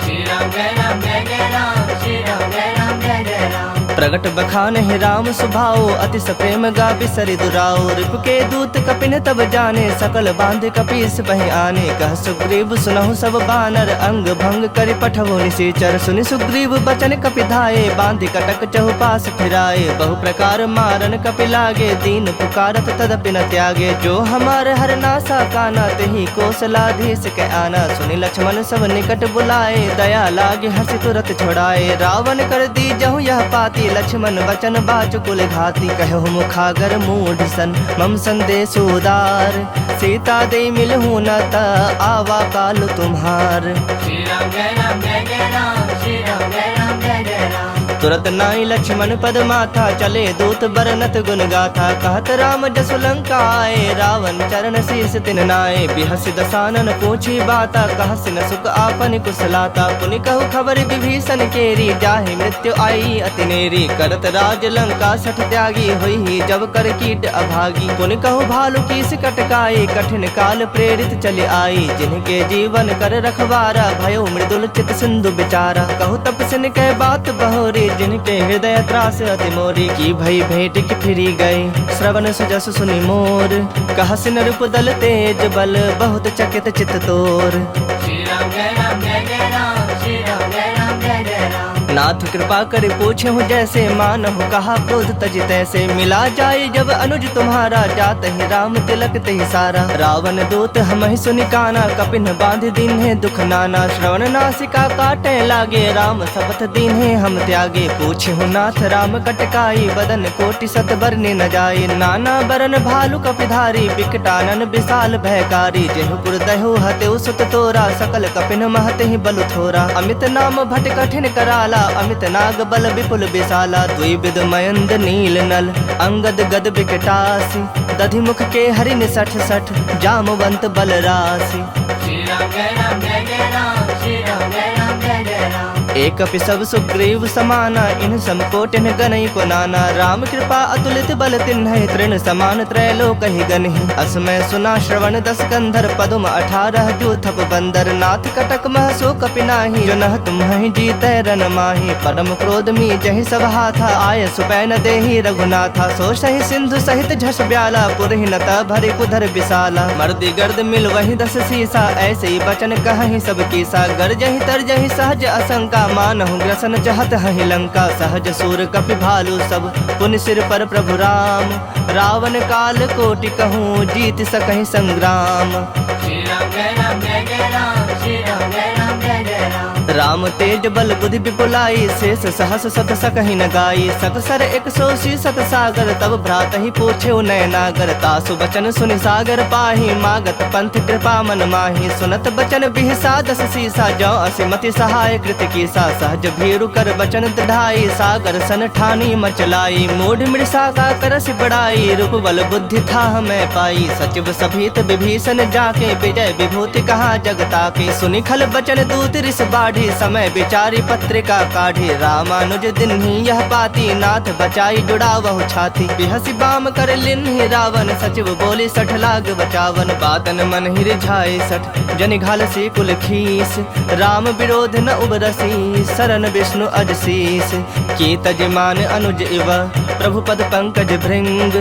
श्री राम जय राम जय जय राम, श्री राम जय राम जय जय राम। प्रगट बखानहि राम सुभाओ, अति सप्रेम गापि सरि दुराओ। रिपु के दूत कपिन तब जाने, सकल बांध कपीस बहि आने। कह सुग्रीव सुनहु सब बानर, अंग भंग करि पठवो निशाचर। सुनि सुग्रीव बचन कपि धाये, बांधि कटक चहुपास फिराए। बहु प्रकार मारन कपि लागे, दीन पुकारत तदपि न त्यागे। जो हमार हर नासा काना, तेहि कौशलाधीश के आना। सुनि लक्ष्मण सब निकट बुलाए, दया लागे हंसी तुरत छोड़ाए। रावण कर दी जहु यह पाती, लक्ष्मण बचन बाच कुल घाती। कहु मुखागर मूढ़ सन, मम संदेश उदार। सीता दे मिलहु न ता, आवा काल तुम्हार। श्री राम जय राम जय जय राम, श्री राम जय राम जय जय राम। तुरत नाई लक्ष्मण पद माथा, चले दूत बरनत गुण गाथा। कहत राम जसु लंका आए, रावण चरण शीस तिन नाए। बिहसि दसानन पूछी बाता, कहसि न सुख आपन कुशलाता। पुनि कहु खबर विभीषण केरी, जाहि मृत्यु आई अति नेरी। करत राज लंका सठ त्यागी, होई जब कर कीट अभागी। पुनि कहु भालु कीस कटकाई, कठिन काल प्रेरित चले आई। जिनके जीवन कर रखवारा, भयो मृदुल चित सिंधु बिचारा। कहु तपस्विन कह बात बहोरी, जिनके हृदय त्रास अति मोरी। की भई भेंट की फिरी गए, श्रवण सुजस सुनि मोर। कहसि नृप दल तेज बल, बहुत चकित चित तोर। श्री राम जय राम जय जय राम, श्री राम जय राम जय जय राम। नाथ कृपा कर पूछे हूँ जैसे, मानहु कहा क्रोध तज तैसे। मिला जाए जब अनुज तुम्हारा, जात ही राम तिलक तहि सारा। रावण दूत हमहि सुनि काना, कपिन बांध दीन्हे दुख नाना। श्रवण नासिका काटे लागे, राम शपथ दीन्हे हम त्यागे। पूछे हूँ नाथ राम कटकाई, बदन कोटि सत बरने न जाए। नाना बरन भालु कपिधारी, बिकटानन विशाल भयकारी। जेहु पुर दहु हतेउ सुत तोरा, सकल कपिन महते ही बलु थोरा। अमित नाम भट कठिन कराला, अमित नाग बल विपुल विशाला। द्विविध मयंद नील नल, अंगद गद विकटासी। दधि मुख के हरिन सठ सठ, जामवंत बल राशि। श्री राम जय राम जय जय राम, श्री राम जय राम जय जय राम। एक अपि सब सुग्रीव समाना, इन समकोटिन गनई को नाना। राम कृपा अतुलित बल तिन्हि, तृण समान त्रैलोक ही गनहि। असमय सुना श्रवण दस कंधर, पदुम 18 जो थप बंदर। नाथ कटक मह सो कपि नाही, जो नह तुम्हि जीतै रन माही। परम क्रोध मी जहि सब हाथा, आय सुपैन देहि रघुनाथा। सो सहि सिंधु सहित झस ब्याला, पुरहि न भरि कुधर विशाला। मर्दी गर्द मिल वही 10 सीसा, ऐसे ही बचन कहहि सब कीसा। गरजहि तरजहि सहज असंका, मानहु ग्रसन चाहत हहि लंका। सहज सूर कपि भालु सब, पुनि सिर पर प्रभु राम। रावण काल कोटि कहूँ, जीत सकहि संग्राम। श्री राम जय राम जय जय राम, श्री राम जय राम जय जय राम। राम तेज बल बुद्धि विपुलाई, शेष सहस सत सकहि न गाई। सकसर 180 सत सागर, तब भ्रात ही पूछे नय नागर। तासु बचन सुनि सागर पाही, मागत पंथ कृपा मन माही। सुनत बचन बिहसा 10 सीसा, जो असिमति सहाय कृत कीसा। सहज भीरु कर बचन दृढ़ाई, सागर सन ठानी मचलाई। मूढ़ मृषा का करस बड़ाई, रूप बल बुद्धि था मैं पाई। सचिव सभीत विभीषण जाके, विजय विभूति कहा जगता के। सुनि खल बचन दूत रिस बाढ़ी, काढ़ी, समय विचारी पत्रिका काढ़ी। रामानुज दिन्ही यह पाती, नाथ बचाई जुड़ा वहु छाती। बिहसी बाम कर लिन्ही रावण, सचिव बोली 60 लाग बचावन। बातन मन ही रिझाए 60, जनि घाल सी कुल खीस। राम विरोध न उबरसी, शरण विष्णु अजशीस। की तजमान अनुज इव, प्रभु पद पंकज भृंग।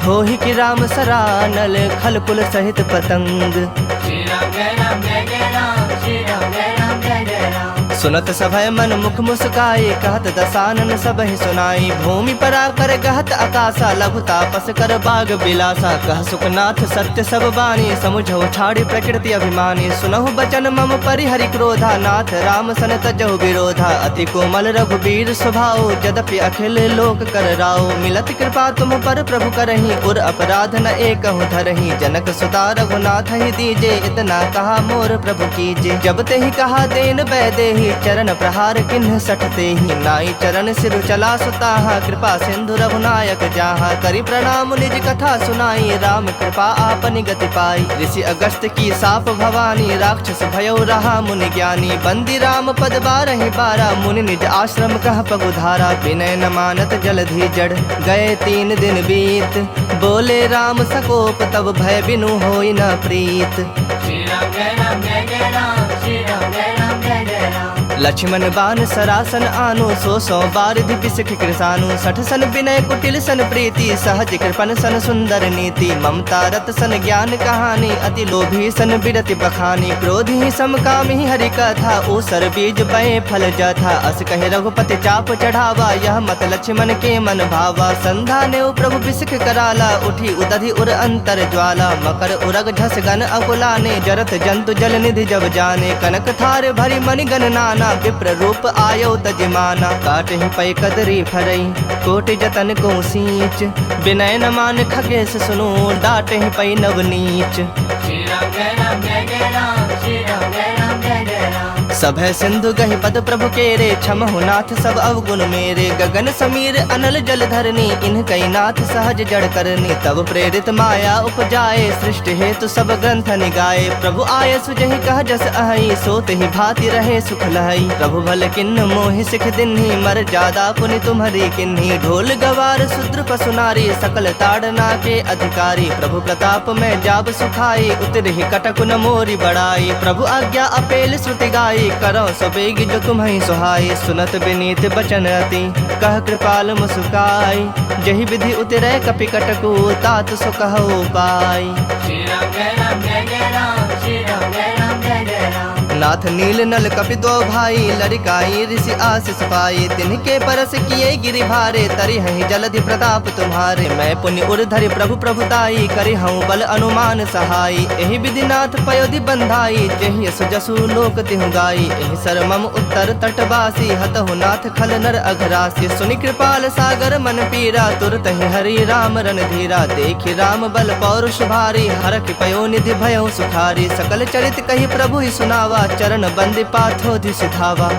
होहि कि राम सरानल, खल कुल सहित पतंग। श्री राम जय राम जय जय राम, श्री राम जय राम जय जय राम। सुनत सभय मन मुख मुस्काए, कहत दसानन सबहि सुनाई। भूमि परा कर गहत आकाशा, लघु तापस कर बाग बिलासा। कह सुखनाथ सत्य सब बानी, समुझौ छाड़ी प्रकृति अभिमानी। सुनहु बचन मम परिहरि क्रोधा, नाथ राम सन तजहु विरोधा। अति कोमल रघुबीर स्वभाव, यद्यपि अखिल लोक कर राव। मिलत कृपा तुम पर प्रभु करही, उर अपराध न एकहु धरही। जनक सुता रघुनाथ ही दीजे, इतना कहा मोर प्रभु कीजे। जब ते ही कहा देन बैदेही, चरण प्रहार किन्ह सठते ही। नाई चरण सिर चला सुताहा, कृपा सिंधु रघुनायक जाहा। करि प्रणाम निज कथा सुनाई, राम कृपा आपनि गति पाई। ऋषि अगस्त की साप भवानी, राक्षस भयो रहा मुनि ज्ञानी। बंदी राम पद बारहि बारा, मुनि निज आश्रम कह पगुधारा। विनय न मानत जलधि जड़, गए 3 दिन बीत। बोले राम सकोप, तब भय बिनु होई न प्रीत। श्री राम जय राम जय जय राम, श्री राम जय राम जय जय राम। लक्ष्मण बान सरासन आनु, 100 बारिधि पिसख कृसानु। 60 सन विनय कुटिल सन प्रीति, सहज कृपन सन सुंदर नीति। ममता रत सन ज्ञान कहानी, अति लोभी सन बिरति बखानी। क्रोधी समकामी हरि कथा, ऊसर बीज बए फल जथा। अस कहे रघुपति चाप चढ़ावा, यह मत लक्ष्मण के मन भावा। संधा ने प्रभु बिसख कराला, उठी उदधि उर अंतर ज्वाला। मकर उरग झस गन अकुलाने, जरत जंतु जल निधि जब जाने। कनक थार भरी मणि गण नाना, विप्र रूप आयो तजमाना। काटहि पै कदरी फरई, कोटि जतन को सींच। विनय न मान खगेश सुनो, डाटहि पै नवनीच। श्री राम जय राम जय जय राम, श्री राम जय राम जय जय राम। सभय सिंधु गहि पद प्रभु केरे, क्षमहु नाथ सब अवगुण मेरे। गगन समीर अनल जल धरनी, इन्ह कई नाथ सहज जड़ करनी। तब प्रेरित माया उपजाए, सृष्टि हेतु सब ग्रंथ निगाए। प्रभु आय सुजहि कह जस अहि, सोत ही भांति रहे सुख लहई। प्रभु भल किन्न मोहि सिख दिन्ही, मर जादा पुनि तुम्हरी किन्ही। ढोल गवार शूद्र पशु नारी, सकल ताड़ना के अधिकारी। प्रभु प्रताप में जाब सुखाई, उतरहि कटक न मोरी बड़ाई। प्रभु आज्ञा अपेल श्रुति गाई, करो सबेग जो तुम्हें सुहाई। सुनत विनीत बचन अति, कह कृपाल मुस्काई। जहि विधि उतरे कपि कटकु, तात सो कहो पाई। श्री राम जय राम जय जय राम, श्री राम जय राम जय जय राम। नाथ नील नल कपि दो भाई, लड़िकाई ऋषि आशीष पाई। तिनके परस किए गिरि भारे, तरि हहि जलधि प्रताप तुम्हारे। मैं पुण्य उर धरि प्रभु प्रभुताई, करि हूँ बल अनुमान सहाई। एहि विधि नाथ पयोधि बंधाई, जेहि यस जसु लोक तिहु गाई। एहि सर मम उत्तर तटवासी, हतहु नाथ खल नर अघरासी। सुनि कृपाल सागर मन पीरा, तुरत ही हरि राम रणधीरा। देखि राम बल पौरुष भारी, हरख पयो निधि भयो सुखारी। सकल चरित कहि प्रभु ही सुनावा, चरण बंदी पाथोधि सिधावा।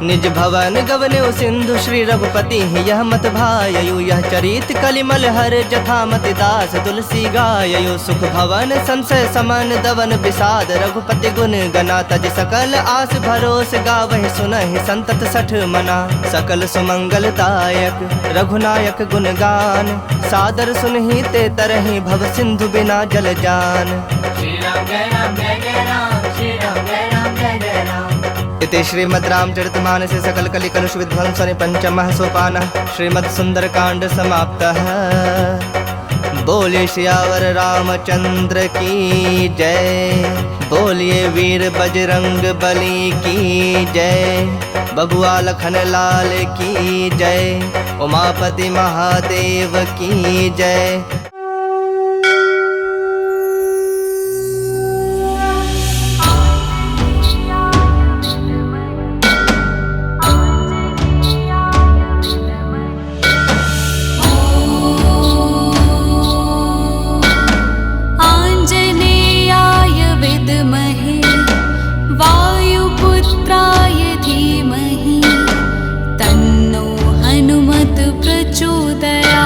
निज भवन गवन्यो सिंधु, श्री रघुपति यह मत भाययु। यह चरित कलिमल हर जथा मति दास, तुलसी गाययो। सुख भवन संशय समन दवन विषाद, रघुपति गुण गना। तज सकल आस भरोस, गावहि सुनहि संतत 60 मना। सकल सुमंगलदायक रघुनायक गुण गान, सादर सुनहि ते तरहि भव सिंधु बिना जल जान। श्री राम जय राम जय जय राम, श्री राम जय राम जय जय राम। इति श्रीमद् रामचरितमानसे सकल कलि कलुष विध्वंसने पंचमः सोपानः श्रीमद् सुंदरकांड समाप्तः। बोलिए सियावर रामचंद्र की जय, बोलिए वीर बजरंग बली की जय, बबुआ लखन लाल की जय, उमापति महादेव की जय। तन्नो हनुमत प्रचोदयात्।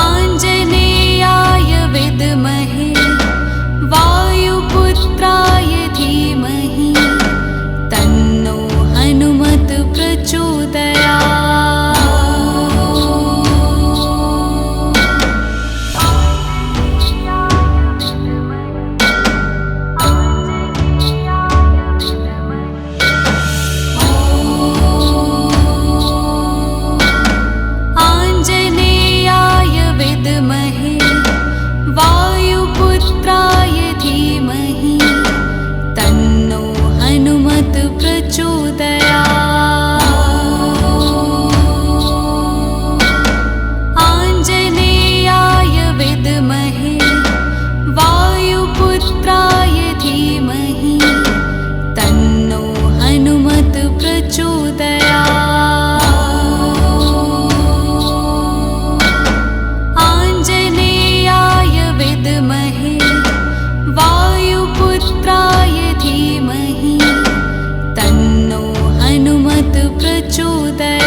आञ्जनेयाय विद्महे वायुपुत्राय धीमहि तन्नो हनुमत् आञ्जनेयाय विद्महे वायुपुत्राय धीमहि तन्नो हनुमत् प्रचोदयात्। आञ्जनेयाय विद्महे वायुपुत्राय धीमहि तन्नो हनुमत् प्रचोदयात्।